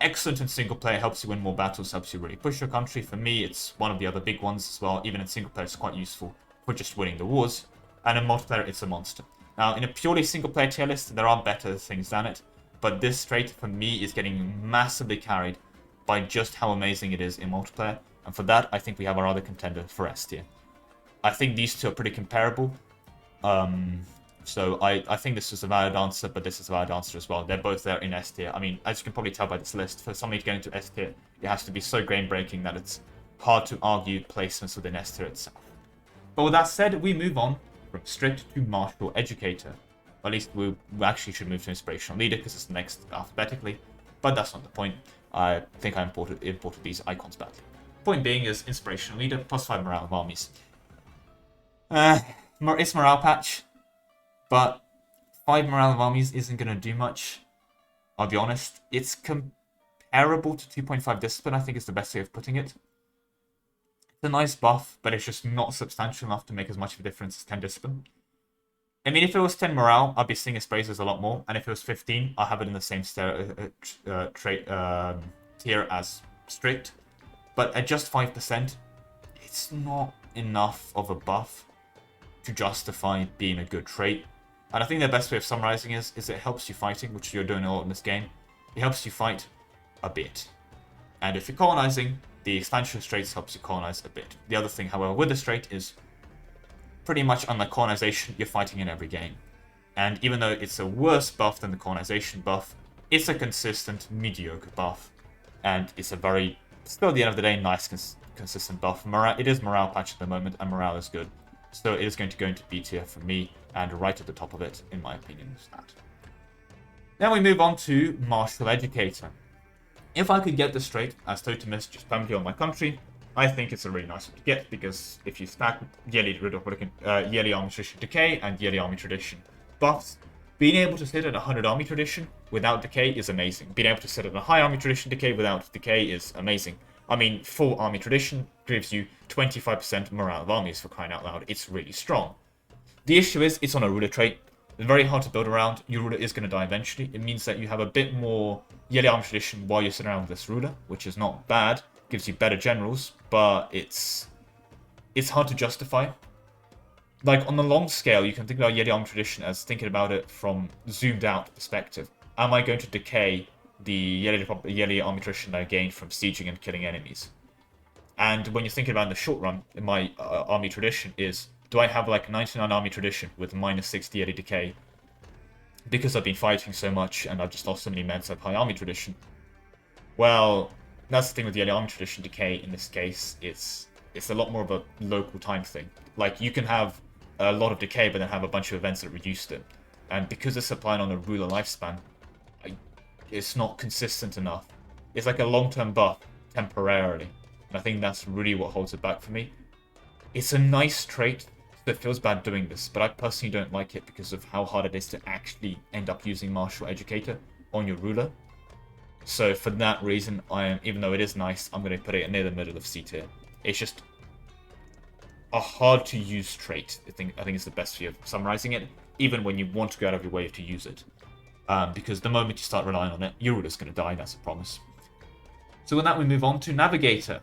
Excellent in single player, helps you win more battles, helps you really push your country. For me, it's one of the other big ones as well. Even in single player, it's quite useful for just winning the wars. And in multiplayer, it's a monster. Now, in a purely single player tier list, there are better things than it. But this trait, for me, is getting massively carried by just how amazing it is in multiplayer. And for that, I think we have our other contender for S tier. I think these two are pretty comparable. So I think this is a valid answer, but this is a valid answer as well. They're both there in S tier. I mean, as you can probably tell by this list, for somebody to get into S tier, it has to be so game-breaking that it's hard to argue placements within S tier itself. But with that said, we move on from strict to martial educator. Or at least we actually should move to inspirational leader because it's next alphabetically. But that's not the point. I think I imported these icons badly. Point being is inspirational leader plus 5 morale of armies. It's morale patch, but 5 morale of armies isn't going to do much. I'll be honest. It's comparable to 2.5 discipline, I think is the best way of putting it. It's a nice buff, but it's just not substantial enough to make as much of a difference as 10 discipline. I mean, if it was 10 morale, I'd be seeing his praises a lot more. And if it was 15, I'll have it in the same tier as strict. But at just 5%, it's not enough of a buff to justify being a good trait. And I think the best way of summarizing is it helps you fighting, which you're doing a lot in this game. It helps you fight a bit. And if you're colonizing, the expansion of traits helps you colonize a bit. The other thing, however, with this trait is pretty much unlike colonization, you're fighting in every game. And even though it's a worse buff than the colonization buff, it's a consistent, mediocre buff. And it's a very, still at the end of the day, nice, consistent buff. It is morale patch at the moment, and morale is good. So it is going to go into B tier for me, and right at the top of it, in my opinion, is that. Then we move on to Martial Educator. If I could get this trait as Totemist just permanently on my country, I think it's a really nice one to get, because if you stack yearly army tradition decay and yearly army tradition buffs, being able to sit at 100 army tradition without decay is amazing. Being able to sit at a high army tradition decay without decay is amazing. I mean, full army tradition gives you 25% morale of armies, for crying out loud. It's really strong. The issue is, it's on a ruler trait. It's very hard to build around. Your ruler is going to die eventually. It means that you have a bit more yearly army tradition while you're sitting around with this ruler, which is not bad. Gives you better generals, but it's hard to justify. Like, on the long scale, you can think about yearly army tradition as thinking about it from zoomed out perspective. Am I going to decay the yearly army tradition I gained from sieging and killing enemies? And when you're thinking about in the short run, in my army tradition is, do I have like 99 army tradition with minus 60 yearly decay? Because I've been fighting so much and I've just lost so many men, so I have high army tradition. Well, that's the thing with the yearly army tradition decay in this case. It's a lot more of a local time thing. Like, you can have a lot of decay, but then have a bunch of events that reduced it. And because it's applying on a ruler lifespan, it's not consistent enough. It's like a long-term buff temporarily. And I think that's really what holds it back for me. It's a nice trait that feels bad doing this, but I personally don't like it because of how hard it is to actually end up using Martial Educator on your ruler. So for that reason, even though it is nice, I'm going to put it near the middle of C tier. It's just a hard to use trait. I think it's the best way of summarizing it, even when you want to go out of your way to use it. Because the moment you start relying on it, your ruler's going to die, that's a promise. So with that, we move on to Navigator.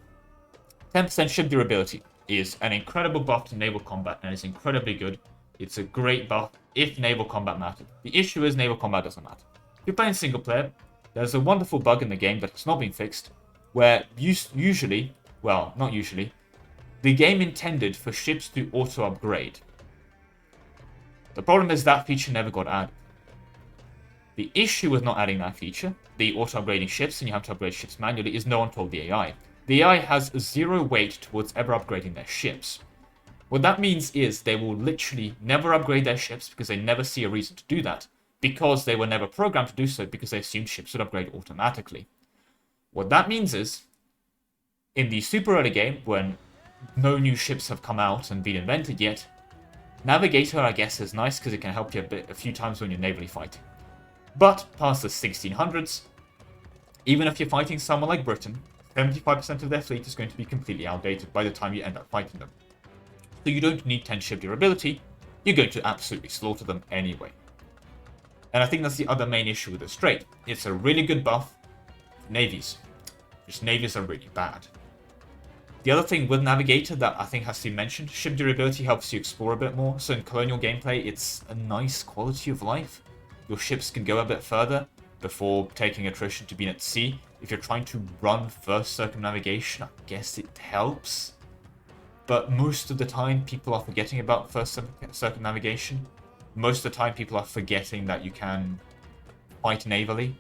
10% ship durability is an incredible buff to naval combat, and it's incredibly good. It's a great buff if naval combat mattered. The issue is naval combat doesn't matter. If you're playing single player, there's a wonderful bug in the game that has not been fixed, where usually, well, not usually, the game intended for ships to auto-upgrade. The problem is that feature never got added. The issue with not adding that feature, the auto-upgrading ships, and you have to upgrade ships manually, is no one told the AI. The AI has zero weight towards ever upgrading their ships. What that means is they will literally never upgrade their ships because they never see a reason to do that, because they were never programmed to do so because they assumed ships would upgrade automatically. What that means is, in the super early game, when no new ships have come out and been invented yet, Navigator, I guess, is nice because it can help you a few times when you're navally fighting. But past the 1600s, even if you're fighting someone like Britain, 75% of their fleet is going to be completely outdated by the time you end up fighting them. So you don't need 10 ship durability, you're going to absolutely slaughter them anyway. And I think that's the other main issue with this trait. It's a really good buff for navies. Just navies are really bad. The other thing with Navigator that I think has to be mentioned, ship durability helps you explore a bit more. So in colonial gameplay, it's a nice quality of life. Your ships can go a bit further before taking attrition to being at sea. If you're trying to run first circumnavigation, I guess it helps. But most of the time, people are forgetting about first circumnavigation. Most of the time, people are forgetting that you can fight navally.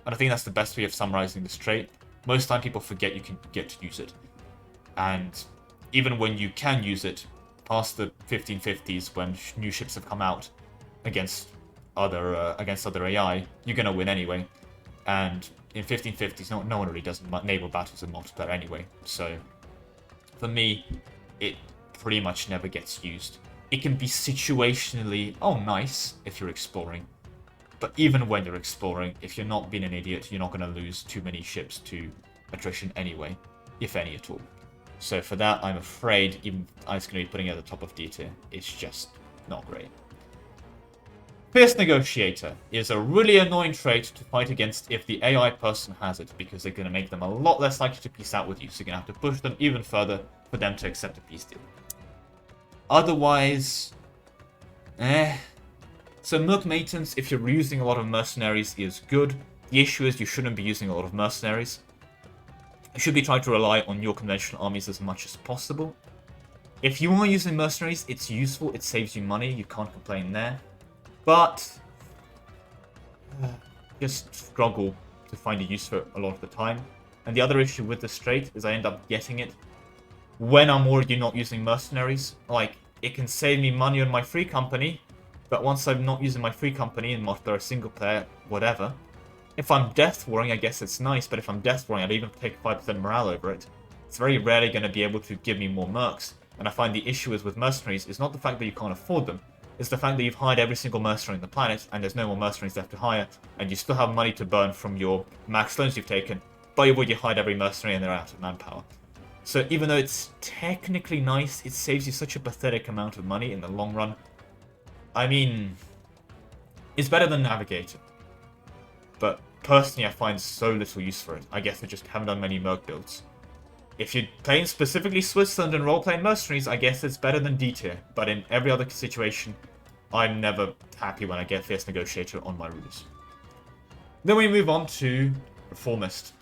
And I think that's the best way of summarizing the strait. Most of the time, people forget you can get to use it. And even when you can use it, past the 1550s, when new ships have come out against other AI, you're gonna win anyway. And in 1550s, no one really does naval battles in multiplayer anyway. So for me, it pretty much never gets used. It can be situationally, oh nice, if you're exploring. But even when you're exploring, if you're not being an idiot, you're not going to lose too many ships to attrition anyway, if any at all. So for that, I'm afraid even I'm going to be putting it at the top of D tier. It's just not great. Fierce Negotiator is a really annoying trait to fight against if the AI person has it, because they're going to make them a lot less likely to peace out with you, so you're going to have to push them even further for them to accept a peace deal. Otherwise, So Merc Maintenance, if you're using a lot of mercenaries, is good. The issue is you shouldn't be using a lot of mercenaries. You should be trying to rely on your conventional armies as much as possible. If you are using mercenaries, it's useful, it saves you money, you can't complain there. But just struggle to find a use for it a lot of the time. And the other issue with the strait is I end up getting it when I'm already not using mercenaries. Like, it can save me money on my free company, but once I'm not using my free company in multiplayer, single player, whatever, if I'm death warring, I guess it's nice, but if I'm death warring, I'd even take 5% morale over it. It's very rarely going to be able to give me more mercs, and I find the issue is with mercenaries is not the fact that you can't afford them, it's the fact that you've hired every single mercenary on the planet, and there's no more mercenaries left to hire, and you still have money to burn from your max loans you've taken, but you've already hired every mercenary and they're out of manpower. So even though it's technically nice, it saves you such a pathetic amount of money in the long run. I mean, it's better than Navigator. But personally, I find so little use for it. I guess I just haven't done many Merc builds. If you're playing specifically Switzerland and role-playing mercenaries, I guess it's better than D tier. But in every other situation, I'm never happy when I get Fierce Negotiator on my rulers. Then we move on to Reformist.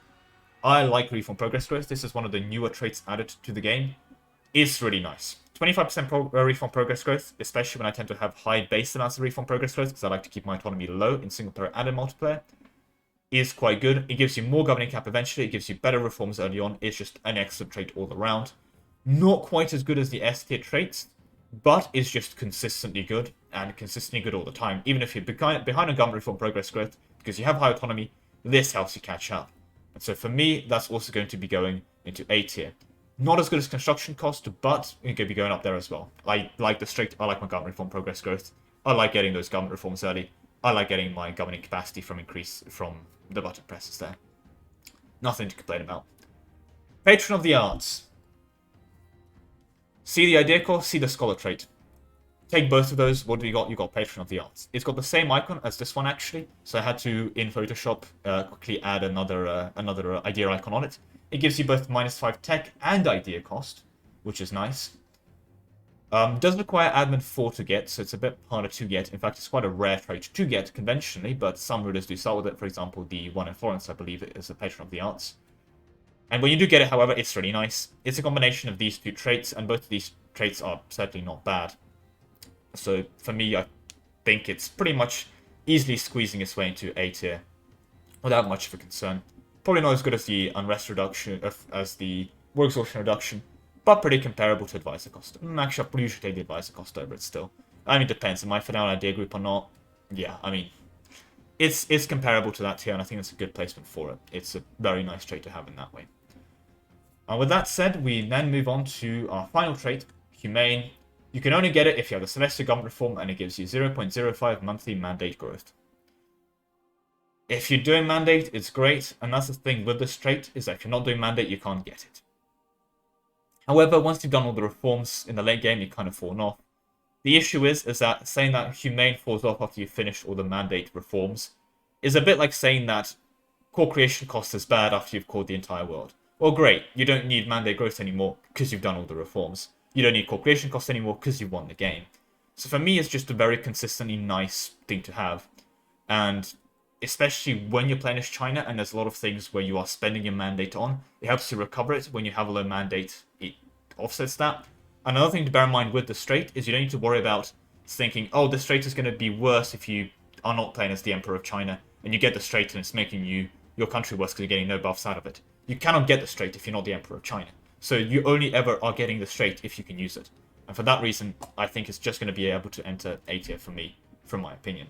I like Reform Progress Growth. This is one of the newer traits added to the game. It's really nice. 25% Reform Progress Growth, especially when I tend to have high base amounts of Reform Progress Growth, because I like to keep my autonomy low in single player and in multiplayer, is quite good. It gives you more governing cap eventually, it gives you better reforms early on. It's just an excellent trait all around. Not quite as good as the S tier traits, but is just consistently good, and consistently good all the time. Even if you're behind on government reform progress growth, because you have high autonomy, this helps you catch up. And so for me, that's also going to be going into A tier. Not as good as construction cost, but it could be going up there as well. I like the strict, I like my government reform progress growth. I like getting those government reforms early. I like getting my governing capacity from the button presses there. Nothing to complain about. Patron of the Arts. See the idea core, see the scholar trait. Take both of those. What do you got? You got Patron of the Arts. It's got the same icon as this one actually, so I had to in Photoshop quickly add another idea icon on it. It gives you both -5 tech and idea cost, which is nice. Does require admin 4 to get, so it's a bit harder to get. In fact, it's quite a rare trait to get conventionally, but some rulers do start with it. For example, the one in Florence, I believe, is a Patron of the Arts. And when you do get it, however, it's really nice. It's a combination of these two traits, and both of these traits are certainly not bad. So for me, I think it's pretty much easily squeezing its way into A tier without much of a concern. Probably not as good as the unrest reduction, as the war exhaustion reduction, but pretty comparable to advisor cost. Actually, I'll usually take the advisor cost over it still. I mean, it depends. Am I for now an idea group or not? Yeah, I mean, it's comparable to that tier, and I think it's a good placement for it. It's a very nice trait to have in that way. And with that said, we then move on to our final trait, Humane. You can only get it if you have the Celestial Government Reform, and it gives you 0.05 monthly mandate growth. If you're doing mandate, it's great, and that's the thing with this trait, is that if you're not doing mandate, you can't get it. However, once you've done all the reforms in the late game, you kind of fall off. The issue is that saying that Humane falls off after you finish all the mandate reforms is a bit like saying that core creation cost is bad after you've cored the entire world. Well, great, you don't need mandate growth anymore because you've done all the reforms. You don't need core creation cost anymore because you've won the game. So for me, it's just a very consistently nice thing to have. And especially when you're playing as China and there's a lot of things where you are spending your mandate on. It helps you recover it. When you have a low mandate, it offsets that. Another thing to bear in mind with the straight is you don't need to worry about thinking, oh, the straight is going to be worse if you are not playing as the Emperor of China, and you get the straight and it's making your country worse because you're getting no buffs out of it. You cannot get the straight if you're not the Emperor of China. So you only ever are getting the straight if you can use it. And for that reason, I think it's just going to be able to enter A tier for me, from my opinion.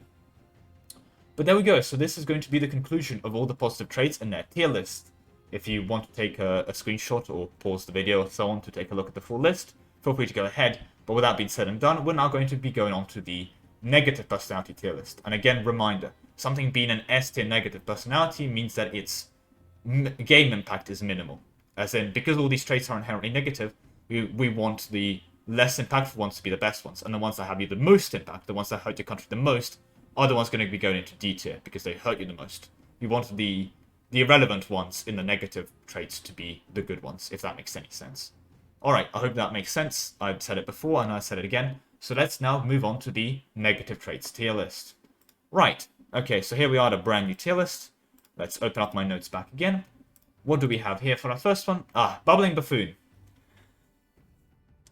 But there we go. So this is going to be the conclusion of all the positive traits and their tier list. If you want to take a screenshot or pause the video or so on to take a look at the full list, feel free to go ahead. But with that being said and done, we're now going to be going on to the negative personality tier list. And again, reminder, something being an S tier negative personality means that its game impact is minimal. As in, because all these traits are inherently negative, we want the less impactful ones to be the best ones. And the ones that have you the most impact, the ones that hurt your country the most, are the ones going to be going into D tier because they hurt you the most. You want the irrelevant ones in the negative traits to be the good ones, if that makes any sense. Alright, I hope that makes sense. I've said it before and I said it again. So let's now move on to the negative traits tier list. Right, okay, so here we are at a brand new tier list. Let's open up my notes back again. What do we have here for our first one? Bubbling Buffoon.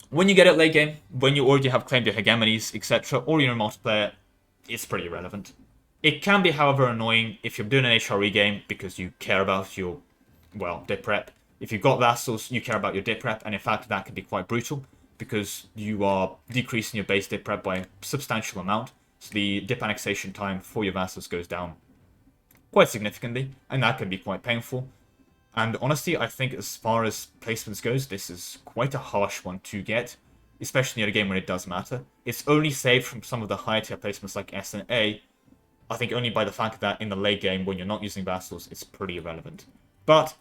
When you get it late game, when you already have claimed your hegemonies, etc., or you're in multiplayer, it's pretty irrelevant. It can be, however, annoying if you're doing an HRE game because you care about your, well, dip rep. If you've got vassals, you care about your dip rep, and in fact, that can be quite brutal because you are decreasing your base dip rep by a substantial amount. So the dip annexation time for your vassals goes down quite significantly, and that can be quite painful. And honestly, I think as far as placements goes, this is quite a harsh one to get, especially in a game when it does matter. It's only saved from some of the higher tier placements like S and A, I think only by the fact that in the late game, when you're not using vassals, it's pretty irrelevant. But,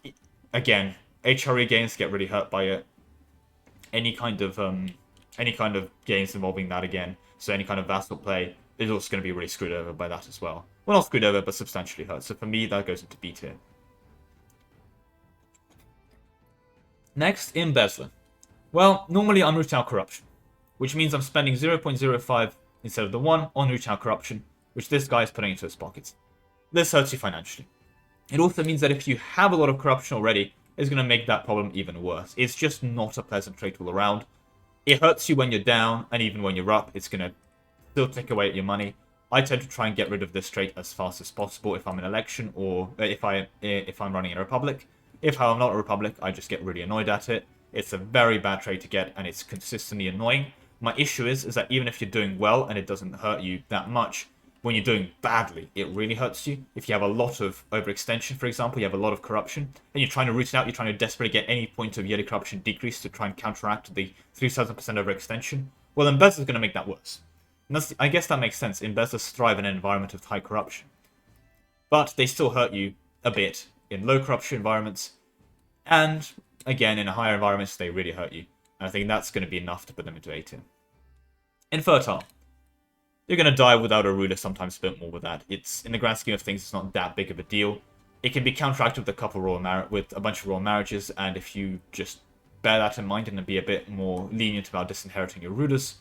again, HRE games get really hurt by it. Any kind of games involving that again, so any kind of vassal play, is also going to be really screwed over by that as well. Well, not screwed over, but substantially hurt. So for me, that goes into B tier. Next, Embezzler. Well, normally I'm rooting out corruption, which means I'm spending 0.05 instead of the 1 on rooting out corruption, which this guy is putting into his pockets. This hurts you financially. It also means that if you have a lot of corruption already, it's going to make that problem even worse. It's just not a pleasant trait all around. It hurts you when you're down, and even when you're up, it's going to still take away at your money. I tend to try and get rid of this trait as fast as possible if I'm in election or if I'm running in a republic. If I'm not a republic, I just get really annoyed at it. It's a very bad trait to get, and it's consistently annoying. My issue is that even if you're doing well and it doesn't hurt you that much, when you're doing badly, it really hurts you. If you have a lot of overextension, for example, you have a lot of corruption, and you're trying to root it out, you're trying to desperately get any point of yearly corruption decrease to try and counteract the 3,000% overextension, well, Embezzler is going to make that worse. And I guess that makes sense. Embezzlers thrive in an environment of high corruption. But they still hurt you a bit in low corruption environments, and again, in higher environments, they really hurt you. And I think that's going to be enough to put them into A tier. Infertile. You're going to die without a ruler, sometimes a bit more with that. It's, in the grand scheme of things, it's not that big of a deal. It can be counteracted with with a bunch of royal marriages, and if you just bear that in mind and be a bit more lenient about disinheriting your rulers,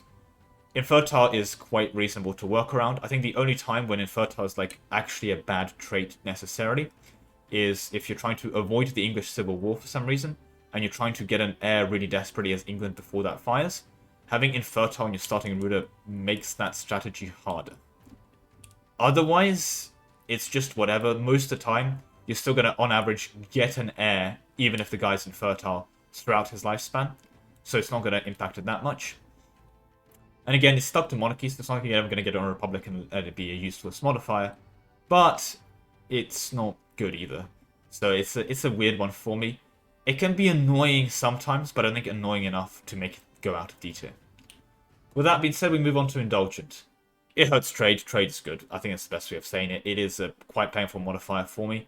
Infertile is quite reasonable to work around. I think the only time when Infertile is like actually a bad trait necessarily is if you're trying to avoid the English Civil War for some reason, and you're trying to get an heir really desperately as England before that fires. Having Infertile in your starting ruler makes that strategy harder. Otherwise, it's just whatever. Most of the time, you're still going to, on average, get an heir, even if the guy's infertile, throughout his lifespan. So it's not going to impact it that much. And again, it's stuck to monarchies. It's not like you're ever going to get on a republic and let it be a useless modifier. But it's not good either. So it's a weird one for me. It can be annoying sometimes, but I don't think annoying enough to make it go out of D tier. With that being said, we move on to Indulgent. It hurts trade. Trade is good. I think that's the best way of saying it. It is a quite painful modifier for me.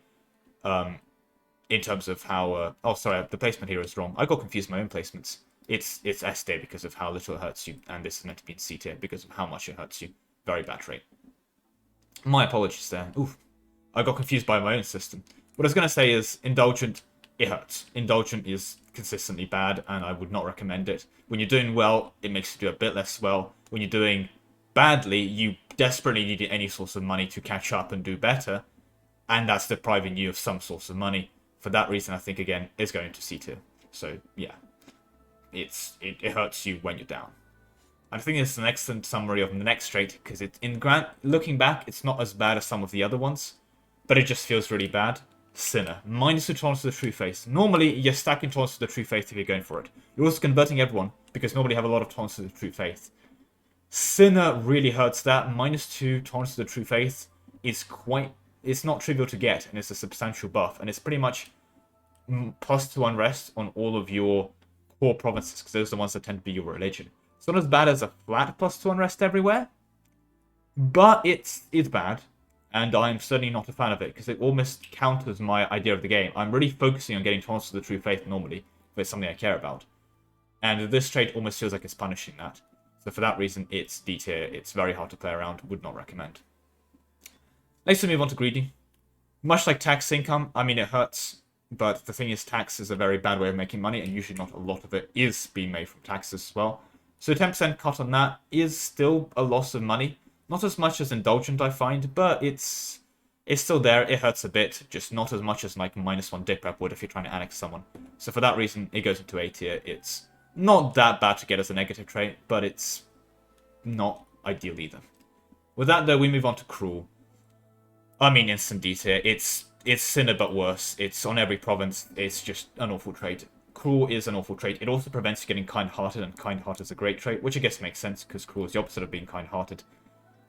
In terms of how... oh, sorry, the placement here is wrong. I got confused with my own placements. It's S tier because of how little it hurts you, and this is meant to be in C tier because of how much it hurts you. Very bad trait. My apologies there. Oof. I got confused by my own system. What I was going to say is, Indulgent, it hurts. Indulgent is consistently bad, and I would not recommend it. When you're doing well, it makes you do a bit less well. When you're doing badly, you desperately need any source of money to catch up and do better. and that's depriving you of some source of money. For that reason, I think, again, it's going to C tier. So, yeah, it hurts you when you're down. I think it's an excellent summary of the next trait, because looking back, it's not as bad as some of the other ones, but it just feels really bad. Sinner. -2 tolerance to the true faith. Normally, you're stacking tolerance to the true faith if you're going for it. You're also converting everyone, because normally you have a lot of tolerance to the true faith. Sinner really hurts that. -2 tolerance to the true faith is it's not trivial to get, and it's a substantial buff, and it's pretty much +2 unrest on all of your core provinces, because those are the ones that tend to be your religion. It's not as bad as a flat +2 unrest everywhere, but it's bad, and I'm certainly not a fan of it, because it almost counters my idea of the game. I'm really focusing on getting tolerance to the true faith normally, if it's something I care about. And this trait almost feels like it's punishing that. So for that reason, it's D tier. It's very hard to play around. Would not recommend. Next, we move on to greedy. Much like tax income, I mean, it hurts. But the thing is, tax is a very bad way of making money, and usually not a lot of it is being made from taxes as well. So 10% cut on that is still a loss of money. Not as much as Indulgent, I find, but it's still there. It hurts a bit, just not as much as like -1 dip rep would if you're trying to annex someone. So for that reason, it goes into A tier. It's not that bad to get as a negative trait, but it's not ideal either. With that, though, we move on to Cruel. I mean, instant D tier. It's Sinner, but worse. It's on every province. It's just an awful trait. Cruel is an awful trait. It also prevents you getting kind-hearted, and kind-hearted is a great trait, which I guess makes sense, because Cruel is the opposite of being kind-hearted.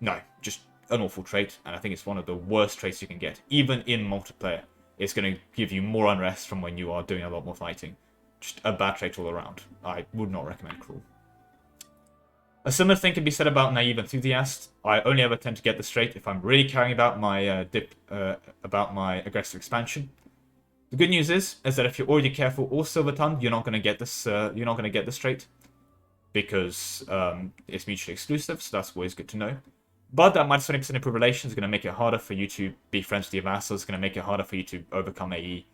No, just an awful trait, and I think it's one of the worst traits you can get. Even in multiplayer, it's going to give you more unrest from when you are doing a lot more fighting. Just a bad trait all around. I would not recommend Cruel. A similar thing can be said about Naive Enthusiast. I only ever tend to get this trait if I'm really caring about my about my aggressive expansion. The good news is that if you're already careful or Silver Tongue, you're not going to get this. You're not going to get this trait because it's mutually exclusive. So that's always good to know. But that -20% improved relations is going to make it harder for you to be friends with your vassals. It's going to make it harder for you to overcome AE.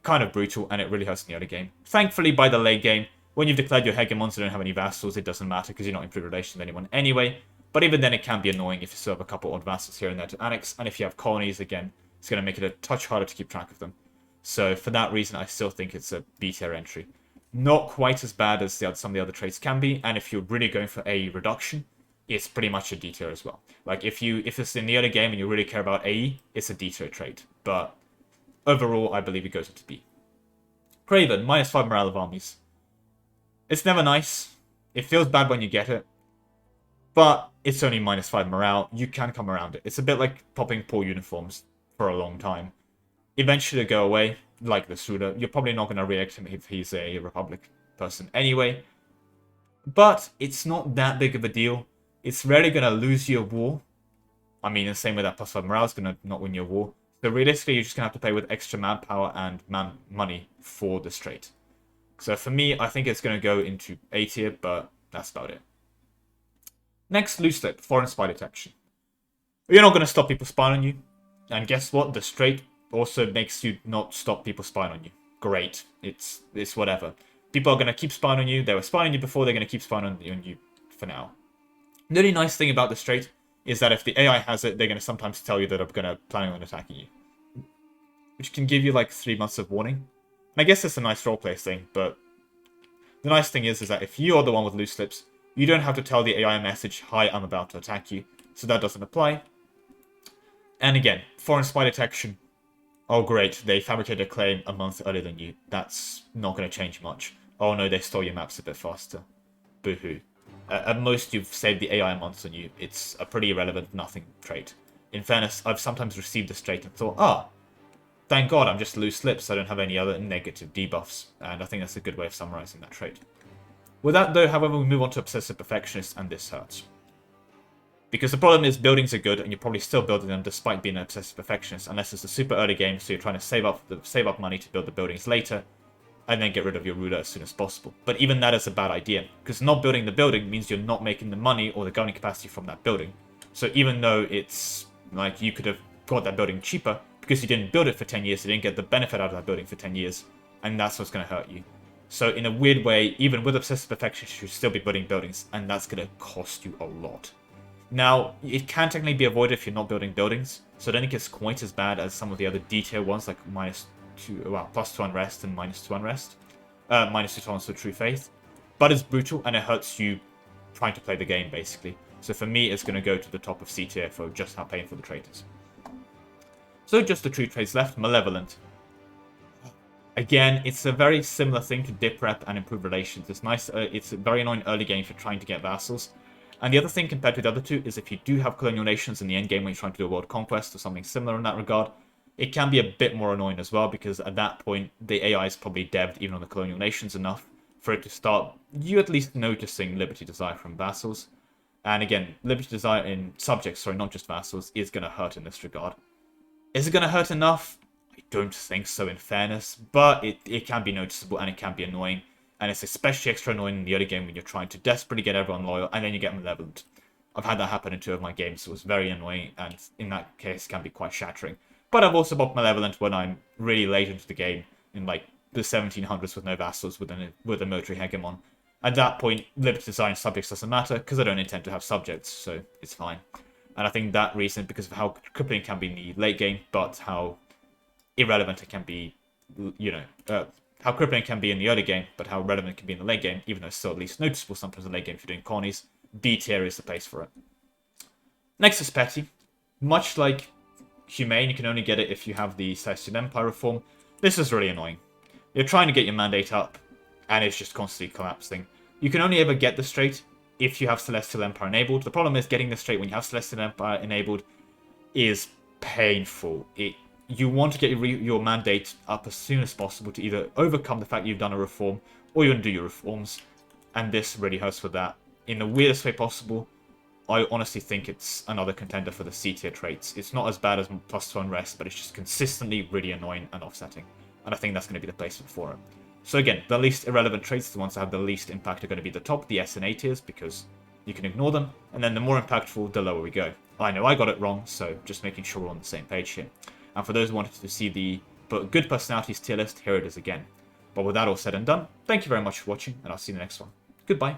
Kind of brutal, and it really hurts in the early game. Thankfully, by the late game, when you've declared your hegemons and don't have any vassals, it doesn't matter because you're not in improved relations with anyone anyway. But even then, it can be annoying if you still have a couple odd vassals here and there to annex. And if you have colonies, again, it's going to make it a touch harder to keep track of them. So for that reason, I still think it's a B tier entry. Not quite as bad as some of the other traits can be, and if you're really going for AE reduction, it's pretty much a D tier as well. Like if it's in the early game and you really care about AE, it's a D tier trait. But overall, I believe it goes into B. Craven, -5 morale of armies. It's never nice. It feels bad when you get it. But it's only -5 morale. You can come around it. It's a bit like popping poor uniforms for a long time. Eventually it'll go away, like the Suda. You're probably not going to react to him if he's a Republic person anyway. But it's not that big of a deal. It's rarely going to lose you a war. I mean, the same way that +5 morale is going to not win you a war. So realistically, you're just going to have to pay with extra manpower and money for this trait. So for me, I think it's going to go into A tier, but that's about it. Next, Loose Slip, Foreign Spy Detection. You're not going to stop people spying on you. And guess what? The trait also makes you not stop people spying on you. Great. It's whatever. People are going to keep spying on you. They were spying on you before. They're going to keep spying on you for now. The only nice thing about this trait is that if the AI has it, they're going to sometimes tell you that they're planning on attacking you. Which can give you like 3 months of warning. And I guess it's a nice roleplay thing, but the nice thing is that if you are the one with loose slips, you don't have to tell the AI message, "Hi, I'm about to attack you." So that doesn't apply. And again, foreign spy detection. Oh great, they fabricated a claim a month earlier than you. That's not going to change much. Oh no, they stole your maps a bit faster. Boo-hoo. At most, you've saved the AI months on you. It's a pretty irrelevant nothing trait. In fairness, I've sometimes received this trait and thought, thank God I'm just loose slips, so I don't have any other negative debuffs. And I think that's a good way of summarizing that trait. With that though, however, we move on to Obsessive Perfectionist, and this hurts. Because the problem is buildings are good, and you're probably still building them despite being an Obsessive Perfectionist, unless it's a super early game, so you're trying to save up money to build the buildings later, and then get rid of your ruler as soon as possible. But even that is a bad idea, because not building the building means you're not making the money or the governing capacity from that building. So even though it's like you could have got that building cheaper, because you didn't build it for 10 years, you didn't get the benefit out of that building for 10 years, and that's what's going to hurt you. So in a weird way, even with Obsessive Perfection, you should still be building buildings, and that's going to cost you a lot. Now, it can technically be avoided if you're not building buildings, So I don't think it's quite as bad as some of the other D tier ones, like +2 unrest and -2 unrest. -2 tolerance for true faith. But it's brutal, and it hurts you trying to play the game, basically. So for me, it's going to go to the top of C tier for just how painful the trait is. So just the true traits left. Malevolent. Again, it's a very similar thing to dip rep and improve relations. It's nice. It's a very annoying early game for trying to get vassals. And the other thing compared to the other two is if you do have colonial nations in the end game when you're trying to do a world conquest or something similar in that regard, it can be a bit more annoying as well, because at that point the AI is probably devved even on the colonial nations enough for it to start you at least noticing Liberty Desire from vassals. And again, Liberty Desire in subjects, sorry, not just vassals, is going to hurt in this regard. Is it going to hurt enough? I don't think so, in fairness, but it can be noticeable and it can be annoying. And it's especially extra annoying in the early game when you're trying to desperately get everyone loyal and then you get malevolent. I've had that happen in 2 of my games, so it was very annoying, and in that case can be quite shattering. But I've also bought malevolent when I'm really late into the game, in like the 1700s with no vassals with a military hegemon. At that point, Liberty Design subjects doesn't matter, because I don't intend to have subjects, so it's fine. And I think that reason, because of how crippling it can be in the late game, but how irrelevant it can be, how crippling it can be in the early game, but how relevant it can be in the late game, even though it's still at least noticeable sometimes in the late game if you're doing colonies. B tier is the place for it. Next is Petty. Much like Humane, you can only get it if you have the Celestial Empire reform. This is really annoying. You're trying to get your mandate up, and it's just constantly collapsing. You can only ever get this trait if you have Celestial Empire enabled. The problem is getting this trait when you have Celestial Empire enabled is painful. You want to get your mandate up as soon as possible to either overcome the fact you've done a reform, or you want to do your reforms, and this really hurts with that. In the weirdest way possible, I honestly think it's another contender for the C tier traits. It's not as bad as +2 unrest, but it's just consistently really annoying and offsetting. And I think that's going to be the placement for it. So again, the least irrelevant traits, the ones that have the least impact, are going to be the top, the S and A tiers, because you can ignore them. And then the more impactful, the lower we go. I know I got it wrong, so just making sure we're on the same page here. And for those who wanted to see the good personalities tier list, here it is again. But with that all said and done, thank you very much for watching, and I'll see you in the next one. Goodbye.